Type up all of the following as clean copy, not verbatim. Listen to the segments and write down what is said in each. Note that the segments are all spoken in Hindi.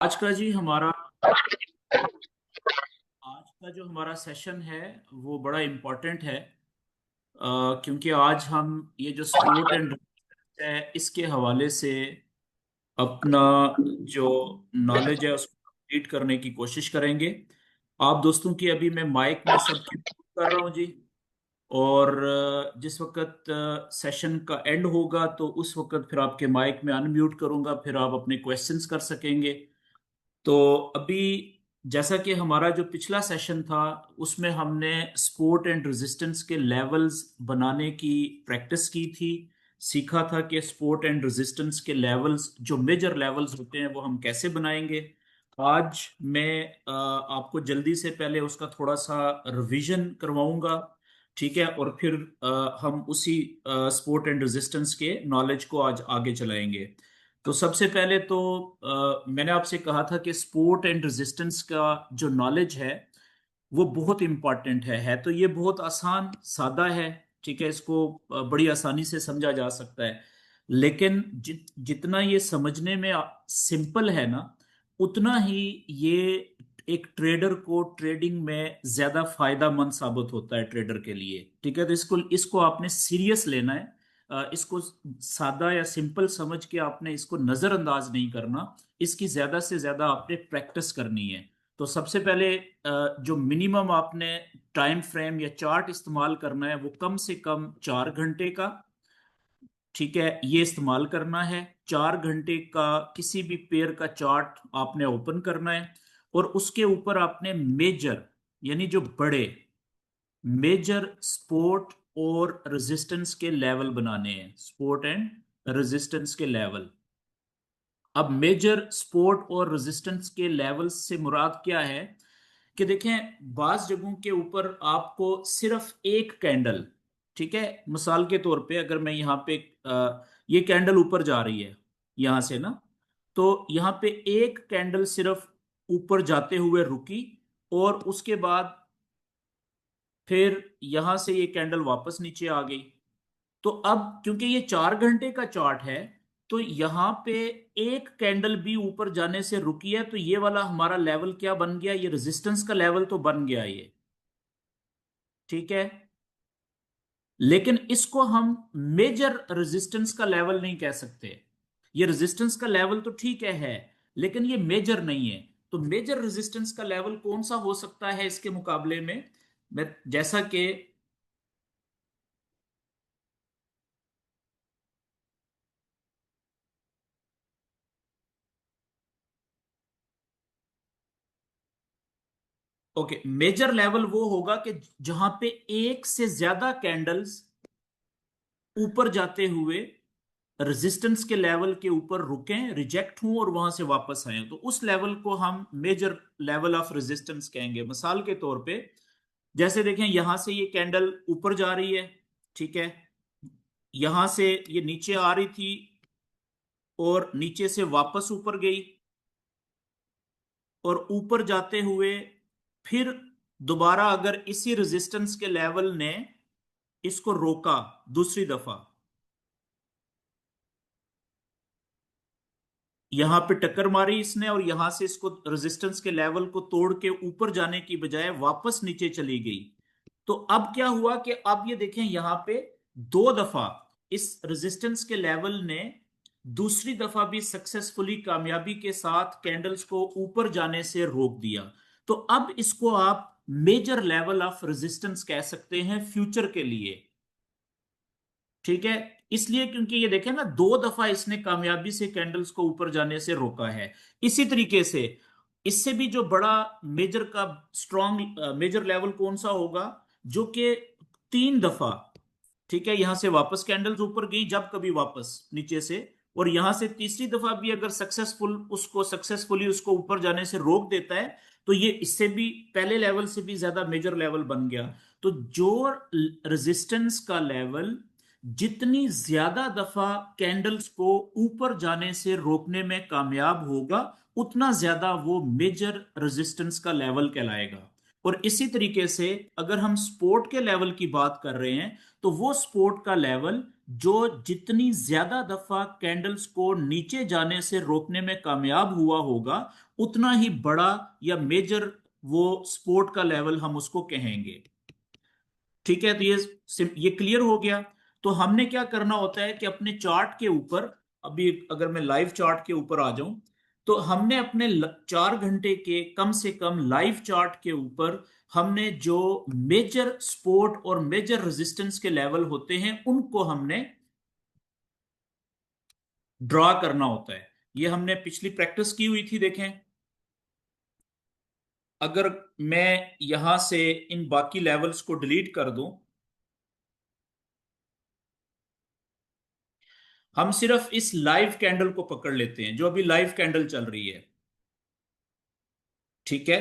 आज का जी हमारा आज का जो हमारा सेशन है वो बड़ा इम्पोर्टेंट है। क्योंकि आज हम ये जो स्पोर्ट एंड है इसके हवाले से अपना जो नॉलेज है उसको कंप्लीट करने की कोशिश करेंगे। आप दोस्तों की अभी मैं माइक में सबकी कर रहा हूँ जी। और जिस वक्त सेशन का एंड होगा तो उस वक्त फिर आपके माइक में अनम्यूट करूंगा, फिर आप अपने क्वेश्चंस कर सकेंगे। तो अभी जैसा कि हमारा जो पिछला सेशन था उसमें हमने स्पोर्ट एंड रेजिस्टेंस के लेवल्स बनाने की प्रैक्टिस की थी। सीखा था कि स्पोर्ट एंड रेजिस्टेंस के लेवल्स जो मेजर लेवल्स होते हैं वो हम कैसे बनाएंगे। आज मैं आपको जल्दी से पहले उसका थोड़ा सा रिवीजन करवाऊंगा। ठीक है, और फिर हम उसी स्पोर्ट एंड रेजिस्टेंस के नॉलेज को आज आगे चलाएंगे। तो सबसे पहले तो मैंने आपसे कहा था कि स्पोर्ट एंड रेजिस्टेंस का जो नॉलेज है वो बहुत इंपॉर्टेंट है। तो ये बहुत आसान सादा है। ठीक है, इसको बड़ी आसानी से समझा जा सकता है। लेकिन जितना ये समझने में सिंपल है ना, उतना ही ये एक ट्रेडर को ट्रेडिंग में ज्यादा फायदामंद साबित होता है ट्रेडर के लिए। ठीक है, तो इसको इसको आपने सीरियस लेना है। इसको सादा या सिंपल समझ के आपने इसको नजरअंदाज नहीं करना। इसकी ज्यादा से ज्यादा आपने प्रैक्टिस करनी है। तो सबसे पहले जो मिनिमम आपने टाइम फ्रेम या चार्ट इस्तेमाल करना है वो कम से कम 4 घंटे का। ठीक है, ये इस्तेमाल करना है। 4 घंटे का किसी भी पेयर का चार्ट आपने ओपन करना है। और उसके ऊपर आपने मेजर यानी जो बड़े मेजर सपोर्ट और रेजिस्टेंस के लेवल बनाने हैं। सपोर्ट एंड रेजिस्टेंस के लेवल। अब मेजर सपोर्ट और रेजिस्टेंस के लेवल्स से मुराद क्या है कि देखें, बाज जगहों के ऊपर आपको सिर्फ एक कैंडल, ठीक है, मिसाल के तौर पे अगर मैं यहाँ पे ये कैंडल ऊपर जा रही है यहां से ना, तो यहाँ पे एक कैंडल सिर्फ ऊपर जाते हुए रुकी और उसके बाद फिर यहां से ये कैंडल वापस नीचे आ गई। तो अब क्योंकि ये 4 घंटे का चार्ट है, तो यहां पे एक कैंडल भी ऊपर जाने से रुकी है, तो ये वाला हमारा लेवल क्या बन गया, ये रेजिस्टेंस का लेवल तो बन गया ये। ठीक है, लेकिन इसको हम मेजर रेजिस्टेंस का लेवल नहीं कह सकते। ये रेजिस्टेंस का लेवल तो ठीक है लेकिन ये मेजर नहीं है। तो मेजर रेजिस्टेंस का लेवल कौन सा हो सकता है इसके मुकाबले में? मैं जैसा कि ओके, मेजर लेवल वो होगा कि जहां पे एक से ज्यादा कैंडल्स ऊपर जाते हुए रेजिस्टेंस के लेवल के ऊपर रुकें, रिजेक्ट हों और वहां से वापस आए, तो उस लेवल को हम मेजर लेवल ऑफ रेजिस्टेंस कहेंगे। मिसाल के तौर पे जैसे देखें, यहां से ये कैंडल ऊपर जा रही है। ठीक है, यहां से ये नीचे आ रही थी और नीचे से वापस ऊपर गई और ऊपर जाते हुए फिर दोबारा अगर इसी रेजिस्टेंस के लेवल ने इसको रोका दूसरी दफा, यहां पे टक्कर मारी इसने और यहां से इसको रेजिस्टेंस के लेवल को तोड़ के ऊपर जाने की बजाय वापस नीचे चली गई। तो अब क्या हुआ कि अब ये देखें, यहां पे 2 दफा इस रेजिस्टेंस के लेवल ने दूसरी दफा भी सक्सेसफुली कामयाबी के साथ कैंडल्स को ऊपर जाने से रोक दिया। तो अब इसको आप मेजर लेवल ऑफ रेजिस्टेंस कह सकते हैं फ्यूचर के लिए। ठीक है, इसलिए क्योंकि ये देखें ना, 2 दफा इसने कामयाबी से कैंडल्स को ऊपर जाने से रोका है। इसी तरीके से इससे भी जो बड़ा मेजर का स्ट्रॉन्ग मेजर लेवल कौन सा होगा, जो कि 3 दफा, ठीक है, यहां से वापस कैंडल्स ऊपर गई जब कभी वापस नीचे से, और यहां से तीसरी दफा भी अगर सक्सेसफुली उसको ऊपर जाने से रोक देता है, तो ये इससे भी पहले लेवल से भी ज्यादा मेजर लेवल बन गया। तो जो रेजिस्टेंस का लेवल जितनी ज्यादा दफा कैंडल्स को ऊपर जाने से रोकने में कामयाब होगा, उतना ज्यादा वो मेजर रेजिस्टेंस का लेवल कहलाएगा। और इसी तरीके से अगर हम स्पोर्ट के लेवल की बात कर रहे हैं, तो वो स्पोर्ट का लेवल जो जितनी ज्यादा दफा कैंडल्स को नीचे जाने से रोकने में कामयाब हुआ होगा, उतना ही बड़ा या मेजर वो स्पोर्ट का लेवल हम उसको कहेंगे। ठीक है, तो ये क्लियर हो गया। तो हमने क्या करना होता है कि अपने चार्ट के ऊपर, अभी अगर मैं लाइव चार्ट के ऊपर आ जाऊं, तो हमने अपने 4 घंटे के कम से कम लाइव चार्ट के ऊपर हमने जो मेजर सपोर्ट और मेजर रेजिस्टेंस के लेवल होते हैं उनको हमने ड्रॉ करना होता है। ये हमने पिछली प्रैक्टिस की हुई थी, देखें। अगर मैं यहां से इन बाकी लेवल्स को डिलीट कर दूं, हम सिर्फ इस लाइव कैंडल को पकड़ लेते हैं जो अभी लाइव कैंडल चल रही है। ठीक है,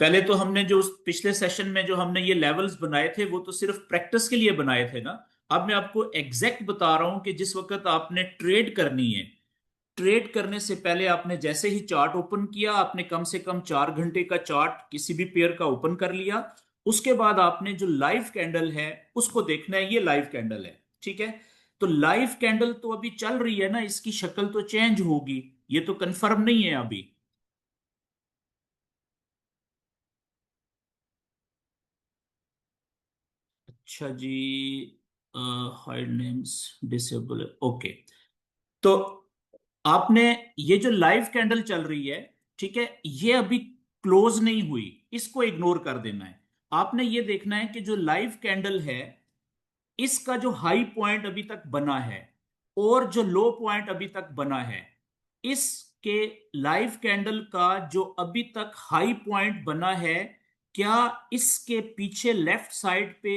पहले तो हमने जो पिछले सेशन में जो हमने ये लेवल्स बनाए थे वो तो सिर्फ प्रैक्टिस के लिए बनाए थे ना। अब मैं आपको एग्जैक्ट बता रहा हूं कि जिस वक्त आपने ट्रेड करनी है, ट्रेड करने से पहले आपने जैसे ही चार्ट ओपन किया, आपने कम से कम 4 घंटे का चार्ट किसी भी पेयर का ओपन कर लिया। उसके बाद आपने जो लाइव कैंडल है उसको देखना है, ये लाइव कैंडल है। ठीक है, तो लाइव कैंडल तो अभी चल रही है ना, इसकी शक्ल तो चेंज होगी, ये तो कंफर्म नहीं है अभी। अच्छा जी, हाइड नेम्स डिसेबल, ओके। तो आपने ये जो लाइव कैंडल चल रही है, ठीक है, ये अभी क्लोज नहीं हुई, इसको इग्नोर कर देना है। आपने ये देखना है कि जो लाइव कैंडल है, इसका जो हाई पॉइंट अभी तक बना है और जो लो पॉइंट अभी तक बना है, इसके लाइव कैंडल का जो अभी तक हाई पॉइंट बना है, क्या इसके पीछे लेफ्ट साइड पे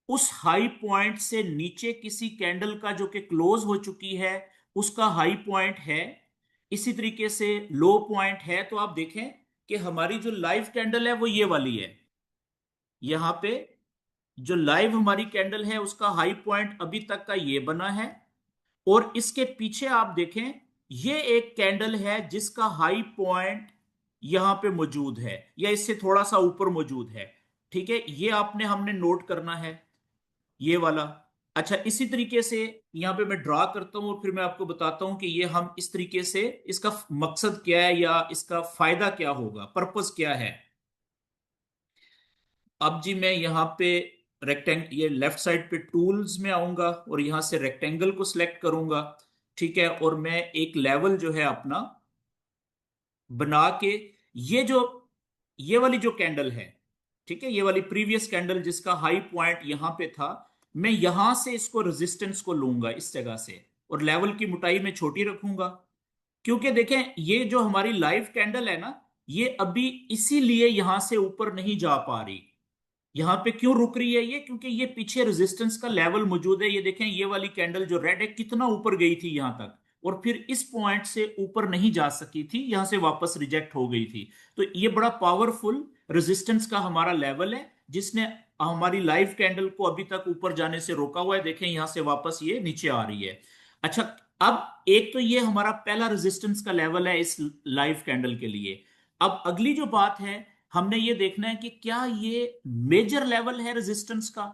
उस हाई पॉइंट से नीचे किसी कैंडल का जो कि क्लोज हो चुकी है उसका हाई पॉइंट है, इसी तरीके से लो पॉइंट है। तो आप देखें कि हमारी जो लाइव कैंडल है वो ये वाली है। यहां पे जो लाइव हमारी कैंडल है उसका हाई पॉइंट अभी तक का ये बना है, और इसके पीछे आप देखें ये एक कैंडल है जिसका हाई पॉइंट यहां पे मौजूद है या इससे थोड़ा सा ऊपर मौजूद है। ठीक है, ये आपने हमने नोट करना है, ये वाला। अच्छा, इसी तरीके से यहां पे मैं ड्रा करता हूं और फिर मैं आपको बताता हूं कि ये हम इस तरीके से इसका मकसद क्या है या इसका फायदा क्या होगा, पर्पस क्या है। अब जी मैं यहाँ पे ये लेफ्ट साइड पे टूल्स में आऊंगा और यहां से रेक्टेंगल को सिलेक्ट करूंगा। ठीक है, और मैं एक लेवल जो है अपना बना के, ये जो ये वाली जो कैंडल है, ठीक है, ये वाली प्रीवियस कैंडल जिसका हाई पॉइंट यहां पे था, मैं यहां से इसको रेजिस्टेंस को लूंगा इस जगह से, और लेवल की मोटाई में छोटी रखूंगा। क्योंकि देखें ये जो हमारी लाइव कैंडल है ना, ये अभी इसीलिए यहां से ऊपर नहीं जा पा रही। यहां पे क्यों रुक रही है ये, क्योंकि ये पीछे रेजिस्टेंस का लेवल मौजूद है। ये देखें ये वाली कैंडल जो रेड है कितना ऊपर गई थी यहां तक, और फिर इस पॉइंट से ऊपर नहीं जा सकी थी, यहां से वापस रिजेक्ट हो गई थी। तो ये बड़ा पावरफुल रेजिस्टेंस का हमारा लेवल है जिसने हमारी लाइव कैंडल को अभी तक ऊपर जाने से रोका हुआ है। देखें यहां से वापस ये नीचे आ रही है। अच्छा, अब एक तो ये हमारा पहला रेजिस्टेंस का लेवल है इस लाइव कैंडल के लिए। अब अगली जो बात है, हमने ये देखना है कि क्या ये मेजर लेवल है रेजिस्टेंस का।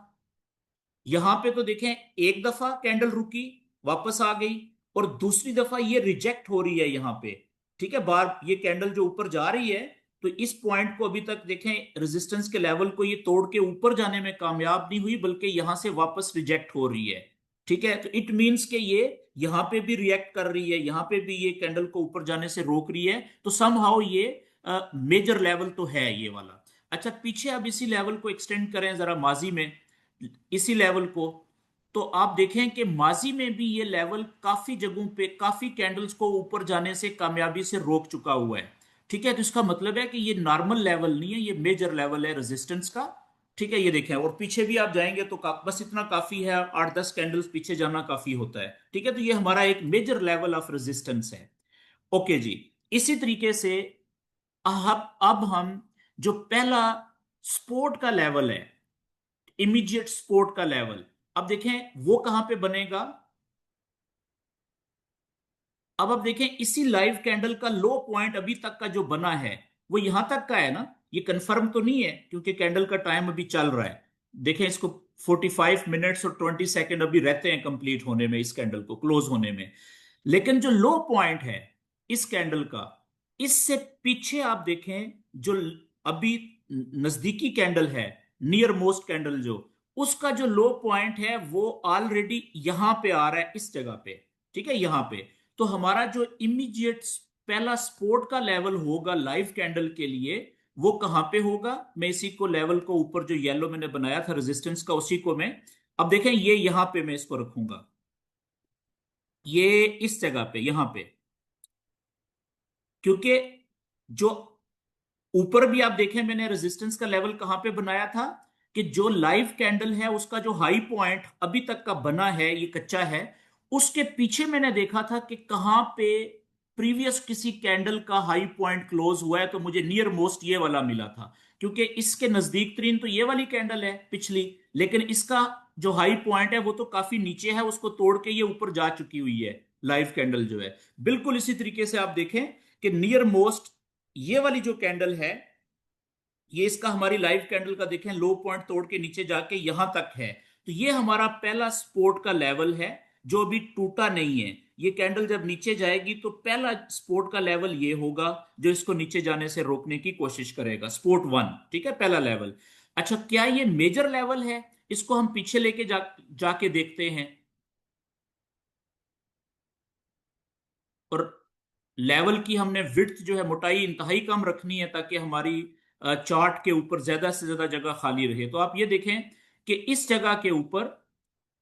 यहां पे तो देखें एक दफा कैंडल रुकी, वापस आ गई, और दूसरी दफा ये रिजेक्ट हो रही है यहां पे। ठीक है, बार ये कैंडल जो ऊपर जा रही है, तो इस पॉइंट को अभी तक देखें रेजिस्टेंस के लेवल को ये तोड़ के ऊपर जाने में कामयाब नहीं हुई, बल्कि यहां से वापस रिजेक्ट हो रही है। ठीक है, तो इट मींस के ये यहां पे भी रिएक्ट कर रही है, यहां पे भी ये कैंडल को ऊपर जाने से रोक रही है। तो समहाउ ये मेजर लेवल तो है ये वाला। अच्छा, पीछे अब इसी लेवल को एक्सटेंड करें जरा माजी में, इसी लेवल को, तो आप देखें कि माजी में भी ये लेवल काफी जगहों पे काफी कैंडल्स को ऊपर जाने से कामयाबी से रोक चुका हुआ है। ठीक है, तो इसका मतलब है कि ये नॉर्मल लेवल नहीं है, ये मेजर लेवल है रेजिस्टेंस का। ठीक है, ये देखें, और पीछे भी आप जाएंगे तो बस इतना काफी है, 8-10 कैंडल्स पीछे जाना काफी होता है। ठीक है, तो ये हमारा एक मेजर लेवल ऑफ रेजिस्टेंस है। ओके जी, इसी तरीके से अब हम जो पहला सपोर्ट का लेवल है, इमीडिएट सपोर्ट का लेवल, अब देखें वो कहां पे बनेगा। अब देखें इसी लाइव कैंडल का लो पॉइंट अभी तक का जो बना है वो यहां तक का है ना, ये कंफर्म तो नहीं है क्योंकि कैंडल का टाइम अभी चल रहा है। देखें इसको, 45 मिनट्स और 20 सेकेंड अभी रहते हैं कंप्लीट होने में, इस कैंडल को क्लोज होने में। लेकिन जो लो पॉइंट है इस कैंडल का, इससे पीछे आप देखें, जो अभी नजदीकी कैंडल है, नियर मोस्ट कैंडल जो, उसका जो लो पॉइंट है वो ऑलरेडी यहां पे आ रहा है, इस जगह पे। ठीक है, यहां पे। तो हमारा जो इमीडिएट पहला सपोर्ट का लेवल होगा लाइव कैंडल के लिए, वो कहां पे होगा? मैं इसी को लेवल को ऊपर जो येलो मैंने बनाया था रेजिस्टेंस का, उसी को मैं, अब देखें ये यहां पे मैं इसको रखूंगा, ये इस जगह पे, यहां पे। क्योंकि जो ऊपर भी आप देखें मैंने रेजिस्टेंस का लेवल कहां पे बनाया था, कि जो लाइव कैंडल है उसका जो हाई पॉइंट अभी तक का बना है, ये कच्चा है, उसके पीछे मैंने देखा था कि कहां पे प्रीवियस किसी कैंडल का हाई पॉइंट क्लोज हुआ है, तो मुझे नियर मोस्ट ये वाला मिला था। क्योंकि इसके नजदीक तरीन तो ये वाली कैंडल है पिछली, लेकिन इसका जो हाई पॉइंट है वो तो काफी नीचे है, उसको तोड़ के ये ऊपर जा चुकी हुई है लाइव कैंडल जो है। बिल्कुल इसी तरीके से आप देखें कि नियर मोस्ट ये वाली जो कैंडल है, ये इसका हमारी लाइव कैंडल का देखें लो पॉइंट तोड़ के नीचे जाके यहां तक है। तो ये हमारा पहला सपोर्ट का लेवल है जो अभी टूटा नहीं है। ये कैंडल जब नीचे जाएगी तो पहला सपोर्ट का लेवल ये होगा जो इसको नीचे जाने से रोकने की कोशिश करेगा, सपोर्ट वन। ठीक है, पहला लेवल। अच्छा, क्या ये मेजर लेवल है? इसको हम पीछे लेके जाके देखते हैं। और लेवल की हमने विड्थ जो है, मोटाई इंतहाई कम रखनी है ताकि हमारी चार्ट के ऊपर ज्यादा से ज्यादा जगह खाली रहे। तो आप ये देखें कि इस जगह के ऊपर,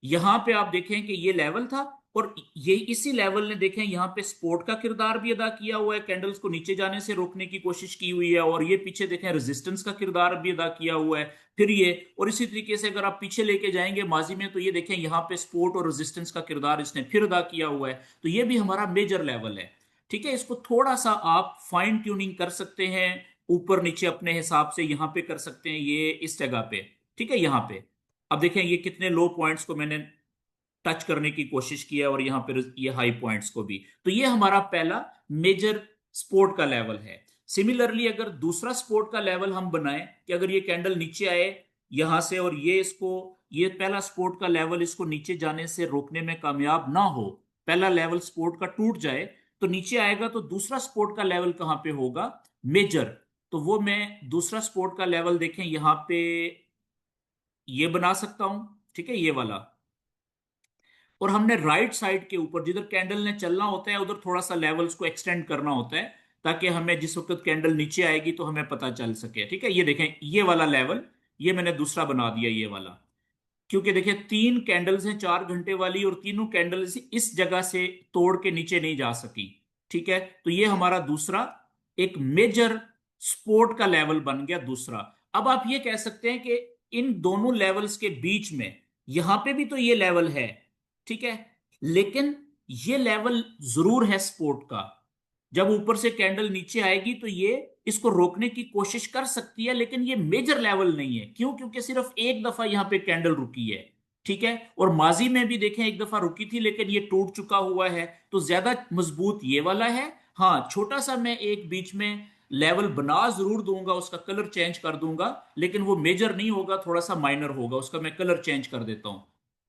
यहां पे आप देखें कि ये लेवल था, और ये इसी लेवल ने देखें यहां पे सपोर्ट का किरदार भी अदा किया हुआ है, कैंडल्स को नीचे जाने से रोकने की कोशिश की हुई है। और ये पीछे देखें रेजिस्टेंस का किरदार भी अदा किया हुआ है। फिर ये, और इसी तरीके से अगर आप पीछे लेके जाएंगे माजी में, तो ये देखें यहां पे सपोर्ट और रेजिस्टेंस का किरदार इसने फिर अदा किया हुआ है। तो ये भी हमारा मेजर लेवल है। ठीक है, इसको थोड़ा सा आप फाइन ट्यूनिंग कर सकते हैं, ऊपर नीचे अपने हिसाब से यहां पे कर सकते हैं, ये इस जगह पे। ठीक है, यहां पे अब देखें ये कितने लो पॉइंट्स को मैंने टच करने की कोशिश की है, और यहां पर ये हाई पॉइंट्स को भी। तो ये हमारा पहला मेजर सपोर्ट का लेवल है। सिमिलरली अगर दूसरा सपोर्ट का लेवल हम बनाएं कि अगर ये कैंडल नीचे आए यहां से, और ये इसको, ये पहला सपोर्ट का लेवल इसको नीचे जाने से रोकने में कामयाब ना हो, पहला लेवल सपोर्ट का टूट जाए, तो नीचे आएगा, तो दूसरा सपोर्ट का लेवल कहां पे होगा? मेजर। तो वो मैं दूसरा सपोर्ट का लेवल देखें यहां पे ये बना सकता हूं। ठीक है, ये वाला। और हमने राइट साइड के ऊपर जिधर कैंडल ने चलना होता है उधर थोड़ा सा लेवल्स को एक्सटेंड करना होता है, ताकि हमें जिस वक्त कैंडल नीचे आएगी तो हमें पता चल सके। ठीक है, ये देखें ये वाला लेवल, ये मैंने दूसरा बना दिया ये वाला। क्योंकि देखिए तीन कैंडल्स हैं 4 घंटे वाली, और तीनों कैंडल्स इस जगह से तोड़ के नीचे नहीं जा सकी। ठीक है, तो ये हमारा दूसरा एक मेजर सपोर्ट का लेवल बन गया दूसरा। अब आप ये कह सकते हैं कि इन दोनों लेवल्स के बीच में यहां पे भी तो ये लेवल है। ठीक है, लेकिन ये लेवल जरूर है सपोर्ट का। जब ऊपर से कैंडल नीचे आएगी तो ये इसको रोकने की कोशिश कर सकती है, लेकिन ये मेजर लेवल नहीं है। क्यों? क्योंकि सिर्फ एक दफा यहां पे कैंडल रुकी है। ठीक है, और माजी में भी देखें एक दफा रुकी थी, लेकिन ये टूट चुका हुआ है। तो ज्यादा मजबूत ये वाला है। हाँ, छोटा सा मैं एक बीच में लेवल बना जरूर दूंगा, उसका कलर चेंज कर दूंगा, लेकिन वो मेजर नहीं होगा, थोड़ा सा माइनर होगा, उसका मैं कलर चेंज कर देता हूं।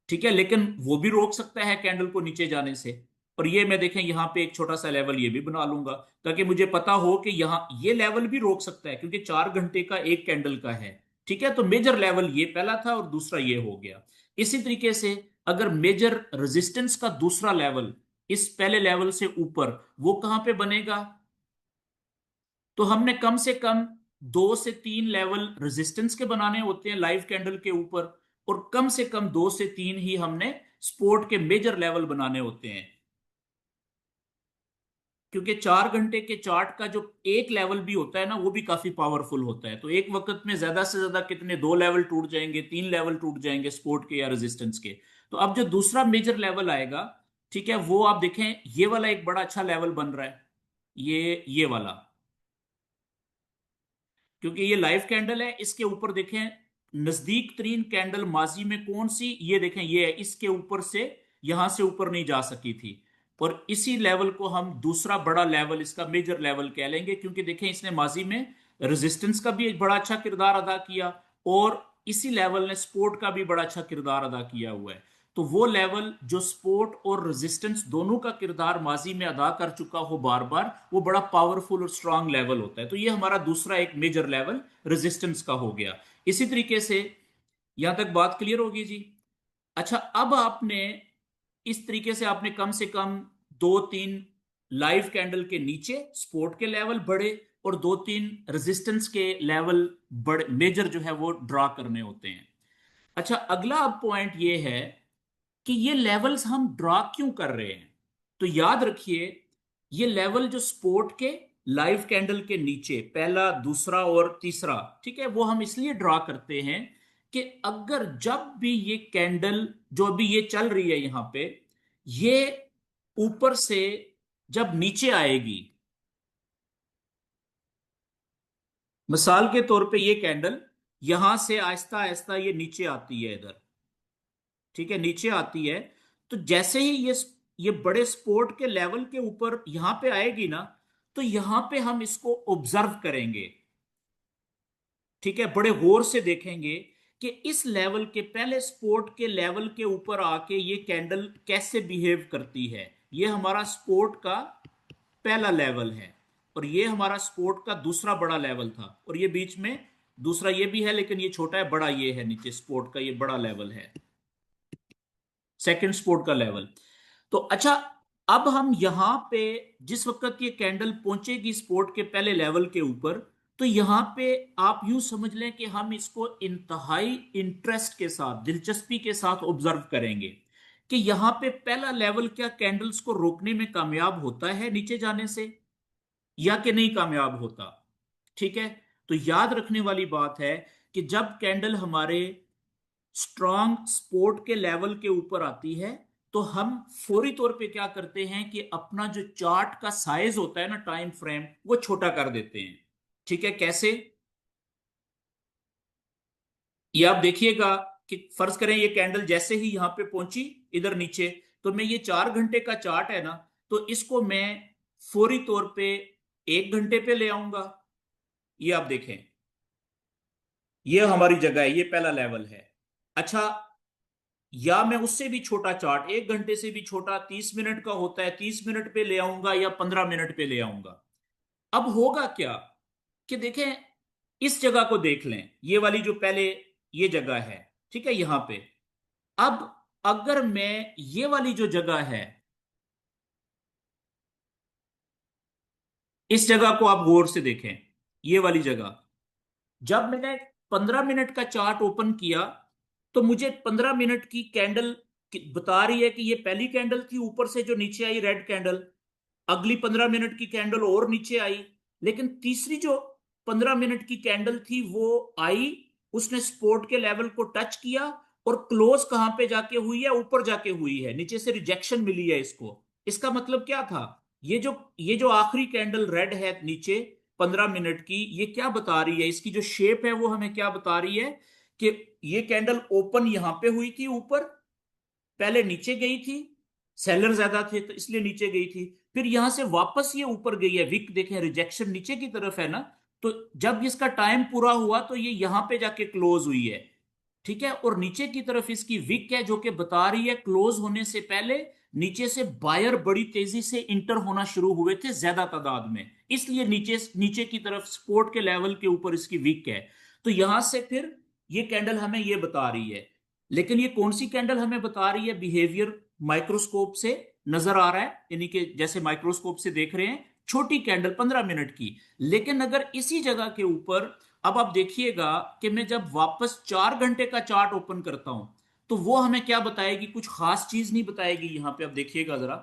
ठीक है, लेकिन वो भी रोक सकता है कैंडल को नीचे जाने से। और ये मैं देखें यहाँ पे एक छोटा सा लेवल ये भी बना लूंगा, ताकि मुझे पता हो कि यहाँ ये लेवल भी रोक सकता है, क्योंकि 4 घंटे का एक कैंडल का है। ठीक है, तो मेजर लेवल ये पहला था और दूसरा ये हो गया। इसी तरीके से अगर मेजर रेजिस्टेंस का दूसरा लेवल इस पहले लेवल से ऊपर, वो कहां पे बनेगा? तो हमने कम से कम 2 से 3 लेवल रेजिस्टेंस के बनाने होते हैं लाइव कैंडल के ऊपर, और कम से कम 2 से 3 ही हमने सपोर्ट के मेजर लेवल बनाने होते हैं। क्योंकि 4 घंटे के चार्ट का जो एक लेवल भी होता है ना, वो भी काफी पावरफुल होता है। तो एक वक्त में ज्यादा से ज्यादा कितने 2 लेवल टूट जाएंगे, 3 लेवल टूट जाएंगे सपोर्ट के या रेजिस्टेंस के। तो अब जो दूसरा मेजर लेवल आएगा, ठीक है, वो आप देखें ये वाला एक बड़ा अच्छा लेवल बन रहा है, ये वाला। क्योंकि ये लाइव कैंडल है, इसके ऊपर देखें नजदीक तरीन कैंडल माजी में कौन सी, ये देखें ये है, इसके ऊपर से यहां से ऊपर नहीं जा सकी थी। और इसी लेवल को हम दूसरा बड़ा लेवल, इसका मेजर लेवल कह लेंगे, क्योंकि देखें इसने माजी में रेजिस्टेंस का भी एक बड़ा अच्छा किरदार अदा किया, और इसी लेवल ने सपोर्ट का भी बड़ा अच्छा किरदार अदा किया हुआ है। तो वो लेवल जो सपोर्ट और रेजिस्टेंस दोनों का किरदार माजी में अदा कर चुका हो बार बार, वो बड़ा पावरफुल और स्ट्रांग लेवल होता है। तो ये हमारा दूसरा एक मेजर लेवल रेजिस्टेंस का हो गया। इसी तरीके से यहां तक बात क्लियर होगी जी। अच्छा, अब आपने इस तरीके से कम दो तीन लाइव कैंडल के नीचे सपोर्ट के लेवल बढ़े, और दो तीन रेजिस्टेंस के लेवल बड़े मेजर जो है वो ड्रा करने होते हैं। अच्छा, अगला अब पॉइंट ये है कि ये लेवल्स हम ड्रा क्यों कर रहे हैं। तो याद रखिए, ये लेवल जो सपोर्ट के लाइव कैंडल के नीचे पहला, दूसरा और तीसरा, ठीक है, वो हम इसलिए ड्रा करते हैं कि अगर जब भी ये कैंडल जो अभी ये चल रही है यहां पे, ये ऊपर से जब नीचे आएगी, मिसाल के तौर पे ये कैंडल यहां से आहिस्ता आहिस्ता ये नीचे आती है इधर, ठीक है, नीचे आती है, तो जैसे ही ये बड़े सपोर्ट के लेवल के ऊपर यहां पे आएगी ना, तो यहां पे हम इसको ऑब्जर्व करेंगे, ठीक है, बड़े गौर से देखेंगे कि इस लेवल के पहले सपोर्ट के लेवल के ऊपर आके ये कैंडल कैसे बिहेव करती है। ये हमारा सपोर्ट का पहला लेवल है, और ये हमारा सपोर्ट का दूसरा बड़ा लेवल था, और ये बीच में दूसरा ये भी है, लेकिन ये छोटा है, बड़ा ये है नीचे सपोर्ट का, ये बड़ा लेवल है, सेकंड सपोर्ट का लेवल। तो अच्छा, अब हम यहां पे जिस वक्त ये कैंडल पहुंचेगी सपोर्ट के पहले लेवल के ऊपर, तो यहां पे आप यूं समझ लें कि हम इसको इंतहाई इंटरेस्ट के साथ, दिलचस्पी के साथ ऑब्जर्व करेंगे कि यहां पे पहला लेवल क्या कैंडल्स को रोकने में कामयाब होता है नीचे जाने से, या कि नहीं कामयाब होता। ठीक है, तो याद रखने वाली बात है कि जब कैंडल हमारे स्ट्रांग सपोर्ट के लेवल के ऊपर आती है, तो हम फौरी तौर पे क्या करते हैं कि अपना जो चार्ट का साइज होता है ना, टाइम फ्रेम, वो छोटा कर देते हैं। ठीक है, कैसे, ये आप देखिएगा कि फर्ज करें ये कैंडल जैसे ही यहां पे पहुंची इधर नीचे, तो मैं ये 4 घंटे का चार्ट है ना, तो इसको मैं फौरी तौर पे 1 घंटे पे ले आऊंगा। ये आप देखें, ये हमारी जगह है, ये पहला लेवल है। अच्छा, या मैं उससे भी छोटा चार्ट, 1 घंटे से भी छोटा, 30 मिनट का होता है, 30 मिनट पे ले आऊंगा या 15 मिनट पे ले आऊंगा। अब होगा क्या कि देखें, इस जगह को देख लें, ये वाली जो पहले ये जगह है, ठीक है, यहां पे। अब अगर मैं ये वाली जो जगह है, इस जगह को आप गौर से देखें, ये वाली जगह, जब मैंने 15 मिनट का चार्ट ओपन किया, तो मुझे 15 मिनट की कैंडल बता रही है कि ये पहली कैंडल थी ऊपर से जो नीचे आई, रेड कैंडल, अगली 15 मिनट की कैंडल और नीचे आई, लेकिन तीसरी जो 15 मिनट की कैंडल थी वो आई, उसने सपोर्ट के लेवल को टच किया, और क्लोज कहां पे जाके हुई है, ऊपर जाके हुई है, नीचे से रिजेक्शन मिली है इसको। इसका मतलब क्या था, ये जो आखिरी कैंडल रेड है नीचे 15 मिनट की, ये क्या बता रही है, इसकी जो शेप है वो हमें क्या बता रही है कि ये कैंडल ओपन यहां पे हुई थी ऊपर, पहले नीचे गई थी, सेलर ज्यादा थे तो इसलिए नीचे गई थी, फिर यहां से वापस ये ऊपर गई है, विक देखें, रिजेक्शन नीचे की तरफ है ना, तो जब इसका टाइम पूरा हुआ तो ये यहां पे जाके क्लोज हुई है। ठीक है, और नीचे की तरफ इसकी विक है जो कि बता रही है क्लोज होने से पहले नीचे से बायर बड़ी तेजी से इंटर होना शुरू हुए थे ज्यादा तादाद में, इसलिए नीचे नीचे की तरफ सपोर्ट के लेवल के ऊपर इसकी विक है। तो यहां से फिर ये कैंडल हमें ये बता रही है, लेकिन ये कौन सी कैंडल हमें बता रही है, बिहेवियर माइक्रोस्कोप से नजर आ रहा है, यानी कि जैसे माइक्रोस्कोप से देख रहे हैं, छोटी कैंडल 15 मिनट की। लेकिन अगर इसी जगह के ऊपर अब आप देखिएगा कि मैं जब वापस 4 घंटे का चार्ट ओपन करता हूं, तो वो हमें क्या बताएगी, कुछ खास चीज नहीं बताएगी। यहां पे आप देखिएगा जरा,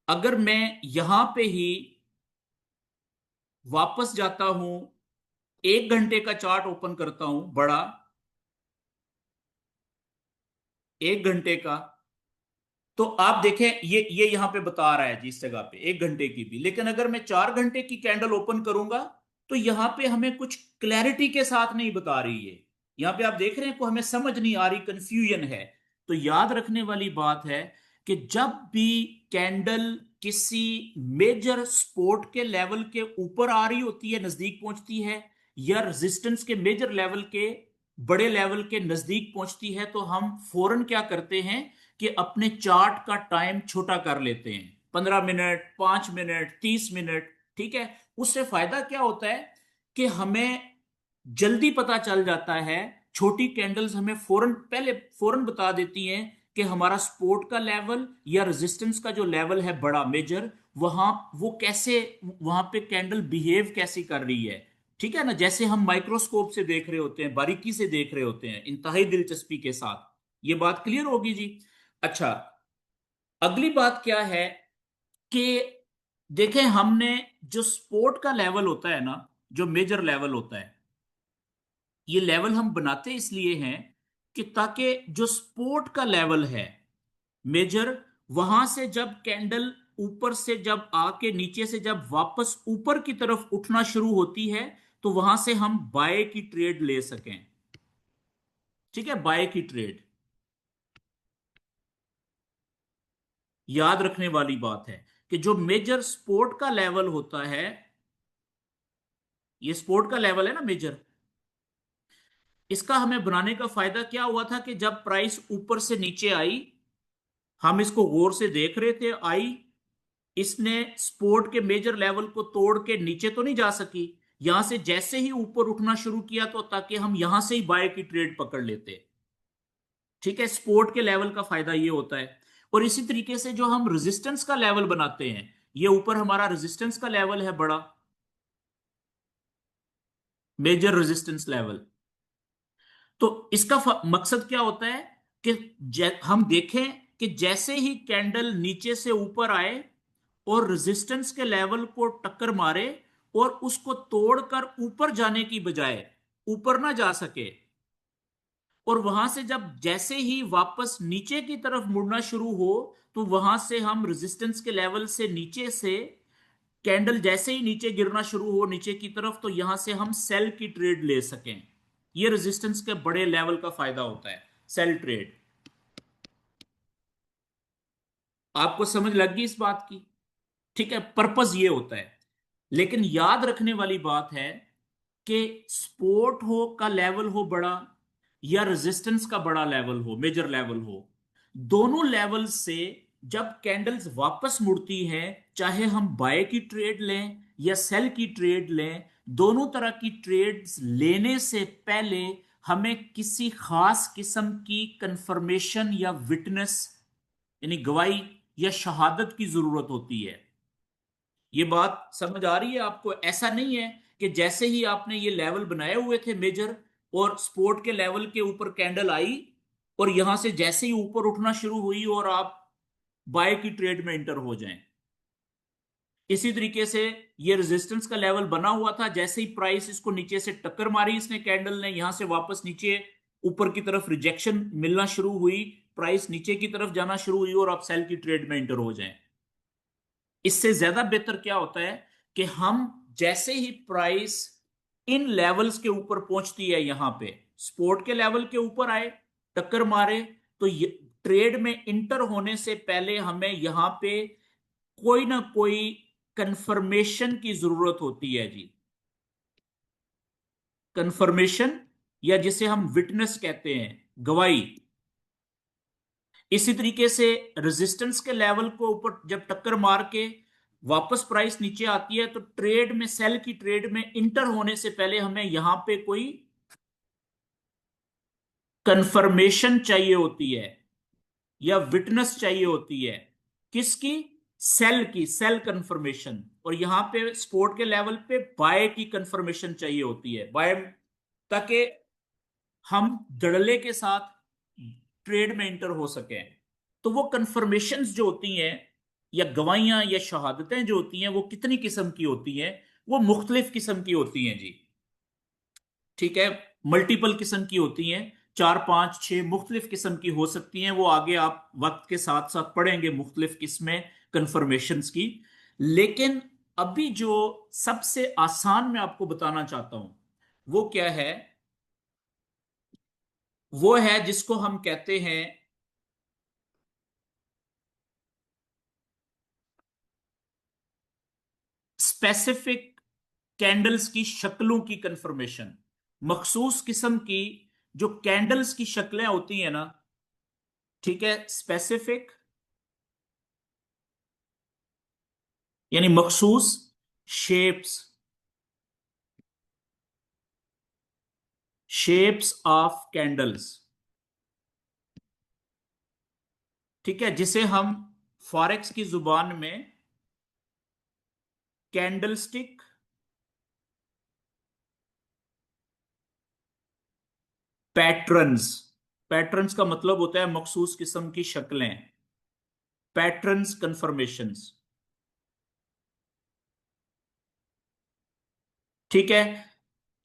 अगर मैं यहां पे ही वापस जाता हूं, 1 घंटे का चार्ट ओपन करता हूं बड़ा, 1 घंटे का, तो आप देखें ये यहां पे बता रहा है जी इस जगह पे 1 घंटे की भी, लेकिन अगर मैं 4 घंटे की कैंडल ओपन करूंगा, तो यहां पे हमें कुछ क्लैरिटी के साथ नहीं बता रही है। यहां पे आप देख रहे हैं को हमें समझ नहीं आ रही, कंफ्यूजन है। तो याद रखने वाली बात है कि जब भी कैंडल किसी मेजर सपोर्ट के लेवल के ऊपर आ रही होती है, नजदीक पहुंचती है, या रेजिस्टेंस के मेजर लेवल के बड़े लेवल के नजदीक पहुंचती है, तो हम फौरन क्या करते हैं कि अपने चार्ट का टाइम छोटा कर लेते हैं, 15 मिनट, 5 मिनट, 30 मिनट। ठीक है। उससे फायदा क्या होता है कि हमें जल्दी पता चल जाता है। छोटी कैंडल्स हमें फौरन बता देती हैं कि हमारा सपोर्ट का लेवल या रेजिस्टेंस का जो लेवल है बड़ा मेजर, वहां वो कैसे, वहां पे कैंडल बिहेव कैसी कर रही है। ठीक है ना, जैसे हम माइक्रोस्कोप से देख रहे होते हैं, बारीकी से देख रहे होते हैं, इंतहाई दिलचस्पी के साथ। ये बात क्लियर होगी जी। अच्छा, अगली बात क्या है कि देखें, हमने जो सपोर्ट का लेवल होता है ना, जो मेजर लेवल होता है, ये लेवल हम बनाते इसलिए हैं कि ताकि जो सपोर्ट का लेवल है मेजर, वहां से जब कैंडल ऊपर से जब आके नीचे से जब वापस ऊपर की तरफ उठना शुरू होती है, तो वहां से हम बाय की ट्रेड ले सकें। ठीक है, बाय की ट्रेड याद रखने वाली बात है कि जो मेजर सपोर्ट का लेवल होता है, ये सपोर्ट का लेवल है ना मेजर, इसका हमें बनाने का फायदा क्या हुआ था कि जब प्राइस ऊपर से नीचे आई, हम इसको गौर से देख रहे थे, आई, इसने सपोर्ट के मेजर लेवल को तोड़ के नीचे तो नहीं जा सकी, यहां से जैसे ही ऊपर उठना शुरू किया तो ताकि हम यहां से ही बाय की ट्रेड पकड़ लेते। ठीक है, सपोर्ट के लेवल का फायदा ये होता है। और इसी तरीके से जो हम रेजिस्टेंस का लेवल बनाते हैं, ये ऊपर हमारा रेजिस्टेंस का लेवल है बड़ा, मेजर रेजिस्टेंस लेवल। तो इसका मकसद क्या होता है कि हम देखें कि जैसे ही कैंडल नीचे से ऊपर आए और रेजिस्टेंस के लेवल को टक्कर मारे और उसको तोड़कर ऊपर जाने की बजाय ऊपर ना जा सके, और वहां से जब जैसे ही वापस नीचे की तरफ मुड़ना शुरू हो, तो वहां से हम रेजिस्टेंस के लेवल से नीचे से कैंडल जैसे ही नीचे गिरना शुरू हो नीचे की तरफ, तो यहां से हम सेल की ट्रेड ले सकें। ये रेजिस्टेंस के बड़े लेवल का फायदा होता है, सेल ट्रेड। आपको समझ लग गई इस बात की? ठीक है, पर्पस ये होता है। लेकिन याद रखने वाली बात है कि सपोर्ट हो का लेवल हो बड़ा या रेजिस्टेंस का बड़ा लेवल हो, मेजर लेवल हो, दोनों लेवल से जब कैंडल्स वापस मुड़ती हैं, चाहे हम बाय की ट्रेड लें या सेल की ट्रेड लें, दोनों तरह की ट्रेड्स लेने से पहले हमें किसी खास किस्म की कंफर्मेशन या विटनेस, यानी गवाही या शहादत की जरूरत होती है। ये बात समझ आ रही है आपको? ऐसा नहीं है कि जैसे ही आपने ये लेवल बनाए हुए थे मेजर, और स्पोर्ट के लेवल के ऊपर कैंडल आई और यहां से जैसे ही ऊपर उठना शुरू हुई और आप बाय की ट्रेड में इंटर हो जाएं। इसी तरीके से ये रेजिस्टेंस का लेवल बना हुआ था, जैसे ही प्राइस इसको नीचे से टक्कर मारी इसने, कैंडल ने, यहां से वापस नीचे ऊपर की तरफ रिजेक्शन मिलना शुरू हुई, प्राइस नीचे की तरफ जाना शुरू हुई और आप सेल की ट्रेड में इंटर हो जाएं। इससे ज्यादा बेहतर क्या होता है कि हम जैसे ही प्राइस इन लेवल्स के ऊपर पहुंचती है, यहां पे सपोर्ट के लेवल के ऊपर आए, टक्कर मारे, तो ट्रेड में इंटर होने से पहले हमें यहां पे कोई ना कोई कंफर्मेशन की जरूरत होती है जी। कंफर्मेशन, या जिसे हम विटनेस कहते हैं, गवाही। इसी तरीके से रेजिस्टेंस के लेवल को ऊपर जब टक्कर मार के वापस प्राइस नीचे आती है, तो ट्रेड में, सेल की ट्रेड में इंटर होने से पहले हमें यहां पे कोई कंफर्मेशन चाहिए होती है या विटनेस चाहिए होती है। किसकी? सेल की, सेल कंफर्मेशन। और यहां पे सपोर्ट के लेवल पे बाय की कंफर्मेशन चाहिए होती है, बाय, ताकि हम धड़ल्ले के साथ ट्रेड में इंटर हो सके। तो वो कंफर्मेशंस जो होती हैं या गवाहियां या शहादतें जो होती हैं, वो कितनी किस्म की होती हैं? वो मुख्तलिफ किस्म की होती हैं जी। ठीक है, मल्टीपल किस्म की होती हैं, 4 5 6 मुख्तलिफ किस्म की हो सकती हैं। वो आगे आप वक्त के साथ साथ पढ़ेंगे मुख्तलिफ किस्में कंफर्मेशंस की। लेकिन अभी जो सबसे आसान मैं आपको बताना चाहता हूं, वो क्या है? वो है जिसको हम कहते हैं स्पेसिफिक कैंडल्स की शक्लों की कंफर्मेशन, मखसूस किस्म की जो कैंडल्स की शक्लें होती है ना, ठीक है, स्पेसिफिक यानी मखसूस शेप्स, शेप्स ऑफ कैंडल्स, ठीक है, जिसे हम फॉरेक्स की जुबान में कैंडलस्टिक पैटर्न्स, पैटर्न्स का मतलब होता है मखसूस किस्म की शक्लें, पैटर्न्स कंफर्मेशंस, ठीक है।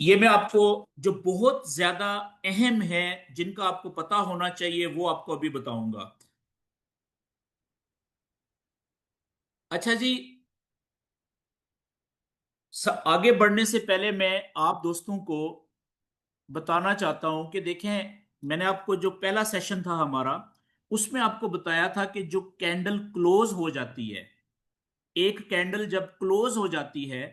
ये मैं आपको जो बहुत ज्यादा अहम है, जिनका आपको पता होना चाहिए, वो आपको अभी बताऊंगा। अच्छा जी, आगे बढ़ने से पहले मैं आप दोस्तों को बताना चाहता हूं कि देखें, मैंने आपको जो पहला सेशन था हमारा, उसमें आपको बताया था कि जो कैंडल क्लोज हो जाती है, एक कैंडल जब क्लोज हो जाती है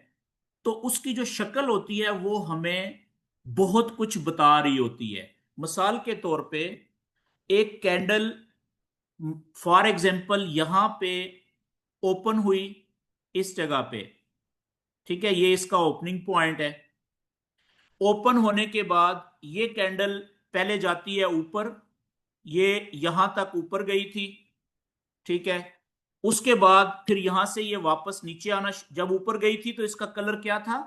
तो उसकी जो शक्ल होती है वो हमें बहुत कुछ बता रही होती है। मिसाल के तौर पे, एक कैंडल फॉर एग्जांपल यहां पे ओपन हुई इस जगह पे, ठीक है, ये इसका ओपनिंग पॉइंट है। ओपन होने के बाद ये कैंडल पहले जाती है ऊपर, ये यहां तक ऊपर गई थी, ठीक है। उसके बाद फिर यहां से ये वापस नीचे आना, जब ऊपर गई थी तो इसका कलर क्या था,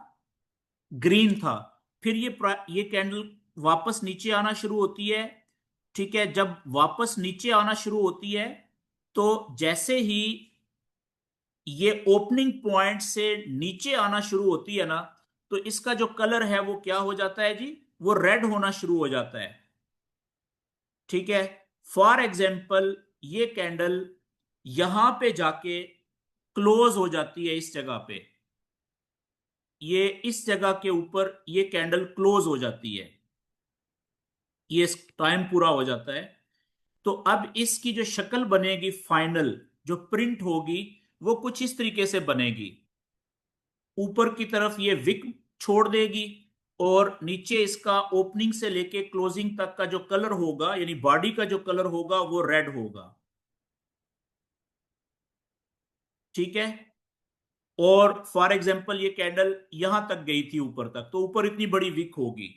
ग्रीन था। फिर ये कैंडल वापस नीचे आना शुरू होती है, ठीक है। जब वापस नीचे आना शुरू होती है तो जैसे ही ये ओपनिंग पॉइंट से नीचे आना शुरू होती है ना, तो इसका जो कलर है वो क्या हो जाता है जी, वो रेड होना शुरू हो जाता है, ठीक है। फॉर एग्जाम्पल ये कैंडल यहां पे जाके क्लोज हो जाती है इस जगह पे, ये इस जगह के ऊपर ये कैंडल क्लोज हो जाती है, ये टाइम पूरा हो जाता है। तो अब इसकी जो शक्ल बनेगी फाइनल, जो प्रिंट होगी, वो कुछ इस तरीके से बनेगी। ऊपर की तरफ ये विक छोड़ देगी और नीचे इसका ओपनिंग से लेके क्लोजिंग तक का जो कलर होगा, यानी बॉडी का जो कलर होगा, वो रेड होगा, ठीक है। और फॉर एग्जाम्पल ये कैंडल यहां तक गई थी ऊपर तक, तो ऊपर इतनी बड़ी विक होगी।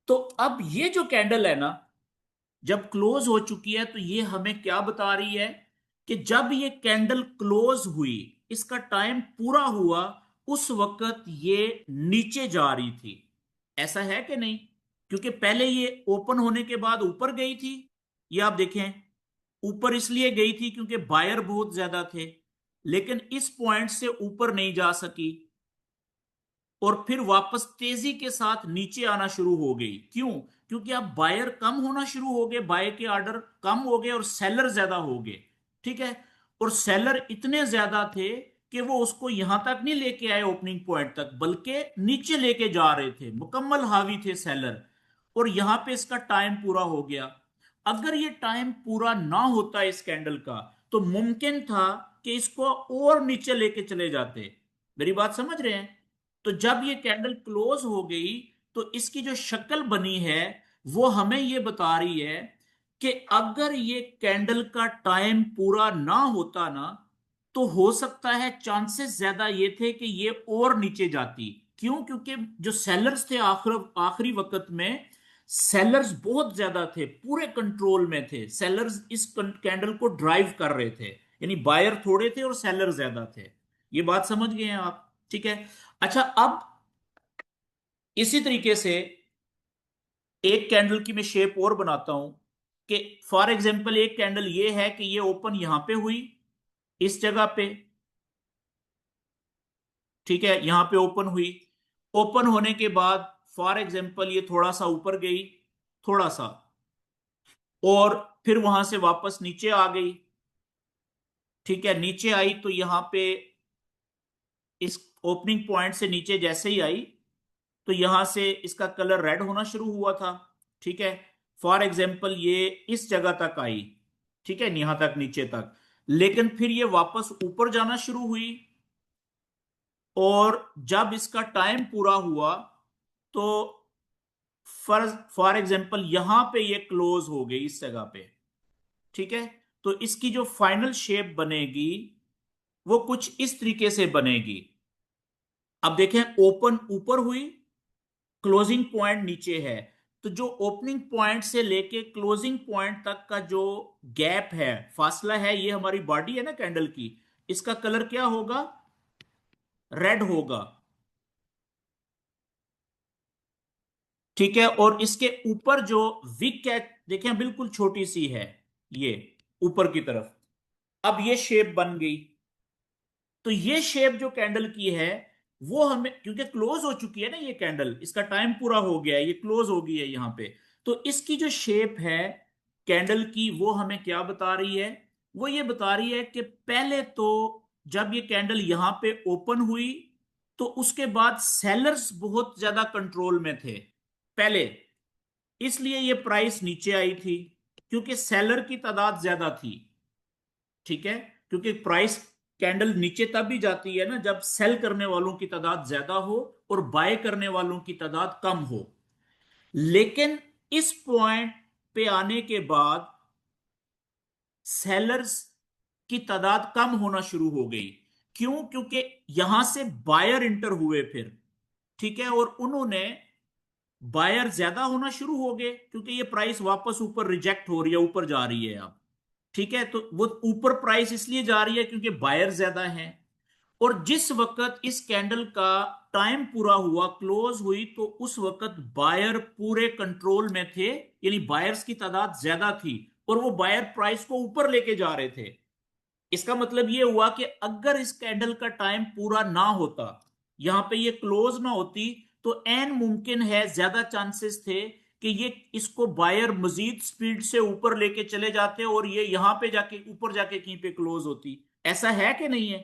तो अब ये जो कैंडल है ना, जब क्लोज हो चुकी है तो ये हमें क्या बता रही है कि जब ये कैंडल क्लोज हुई, इसका टाइम पूरा हुआ, उस वक्त ये नीचे जा रही थी। ऐसा है कि नहीं? क्योंकि पहले ये ओपन होने के बाद ऊपर गई थी, ये आप देखें, ऊपर इसलिए गई थी क्योंकि बायर बहुत ज्यादा थे, लेकिन इस पॉइंट से ऊपर नहीं जा सकी और फिर वापस तेजी के साथ नीचे आना शुरू हो गई। क्यों? क्योंकि अब बायर कम होना शुरू हो गए, बाय के ऑर्डर कम हो गए और सेलर ज्यादा हो गए, ठीक है। और सेलर इतने ज्यादा थे कि वो उसको यहां तक नहीं लेके आए ओपनिंग पॉइंट तक, बल्कि नीचे लेके जा रहे थे, मुकम्मल हावी थे सेलर। और यहां पे इसका टाइम पूरा हो गया। अगर ये टाइम पूरा ना होता इस कैंडल का, तो मुमकिन था कि इसको और नीचे लेके चले जाते। मेरी बात समझ रहे हैं? तो जब ये कैंडल क्लोज हो गई, तो इसकी जो शक्ल बनी है वो हमें ये बता रही है कि अगर ये कैंडल का टाइम पूरा ना होता ना, तो हो सकता है चांसेस ज्यादा ये थे कि ये और नीचे जाती। क्यों? क्योंकि जो सेलर्स थे आखिर आखिरी वक्त में, सेलर्स बहुत ज्यादा थे, पूरे कंट्रोल में थे, सेलर्स इस कैंडल को ड्राइव कर रहे थे, यानी बायर थोड़े थे और सेलर ज्यादा थे। ये बात समझ गए हैं आप? ठीक है। अच्छा, अब इसी तरीके से एक कैंडल की मैं शेप और बनाता हूं कि फॉर एग्जांपल एक कैंडल ये है कि ये ओपन यहां पे हुई इस जगह पे, ठीक है, यहां पे ओपन हुई। ओपन होने के बाद फॉर एग्जांपल ये थोड़ा सा ऊपर गई, थोड़ा सा, और फिर वहां से वापस नीचे आ गई, ठीक है। नीचे आई तो यहां पे इस ओपनिंग पॉइंट से नीचे जैसे ही आई, तो यहां से इसका कलर रेड होना शुरू हुआ था, ठीक है। फॉर एग्जाम्पल ये इस जगह तक आई, ठीक है, यहां तक नीचे तक, लेकिन फिर ये वापस ऊपर जाना शुरू हुई, और जब इसका टाइम पूरा हुआ तो फॉर फॉर एग्जाम्पल यहां पे ये क्लोज हो गई इस जगह पे, ठीक है। तो इसकी जो फाइनल शेप बनेगी वो कुछ इस तरीके से बनेगी। अब देखें, ओपन ऊपर हुई, क्लोजिंग पॉइंट नीचे है। तो जो ओपनिंग पॉइंट से लेके क्लोजिंग पॉइंट तक का जो गैप है, फासला है, ये हमारी बॉडी है ना कैंडल की, इसका कलर क्या होगा? रेड होगा, ठीक है। और इसके ऊपर जो विक है, देखें बिल्कुल छोटी सी है ये, ऊपर की तरफ। अब ये शेप बन गई। तो ये शेप जो कैंडल की है वो हमें, क्योंकि क्लोज हो चुकी है ना ये कैंडल, इसका टाइम पूरा हो गया है, ये क्लोज हो गई है यहां पे। तो इसकी जो शेप है कैंडल की, वो हमें क्या बता रही है? वो ये बता रही है कि पहले तो जब ये कैंडल यहां पे ओपन हुई तो उसके बाद सेलर्स बहुत ज्यादा कंट्रोल में थे पहले, इसलिए ये प्राइस नीचे आई थी, क्योंकि सेलर की तादाद ज्यादा थी, ठीक है। क्योंकि प्राइस कैंडल नीचे तब भी जाती है ना जब सेल करने वालों की तादाद ज्यादा हो और बाय करने वालों की तादाद कम हो। लेकिन इस पॉइंट पे आने के बाद सेलर्स की तादाद कम होना शुरू हो गई। क्यों? क्योंकि यहां से बायर इंटर हुए फिर, ठीक है, और उन्होंने, बायर ज्यादा होना शुरू हो गए क्योंकि ये प्राइस वापस ऊपर रिजेक्ट हो रही है, ऊपर जा रही है अब, ठीक है। तो वो ऊपर प्राइस इसलिए जा रही है क्योंकि बायर ज्यादा है। और जिस वक्त इस कैंडल का टाइम पूरा हुआ, क्लोज हुई, तो उस वक्त बायर पूरे कंट्रोल में थे, यानी बायर्स की तादाद ज्यादा थी और वो बायर प्राइस को ऊपर लेके जा रहे थे। इसका मतलब ये हुआ कि अगर इस कैंडल का टाइम पूरा ना होता, यहां पे ये क्लोज ना होती, तो एन मुमकिन है, ज्यादा चांसेस थे कि ये इसको बायर मजीद स्पीड से ऊपर लेके चले जाते और ये यहां पे जाके ऊपर जाके कहीं पे क्लोज होती। ऐसा है कि नहीं है?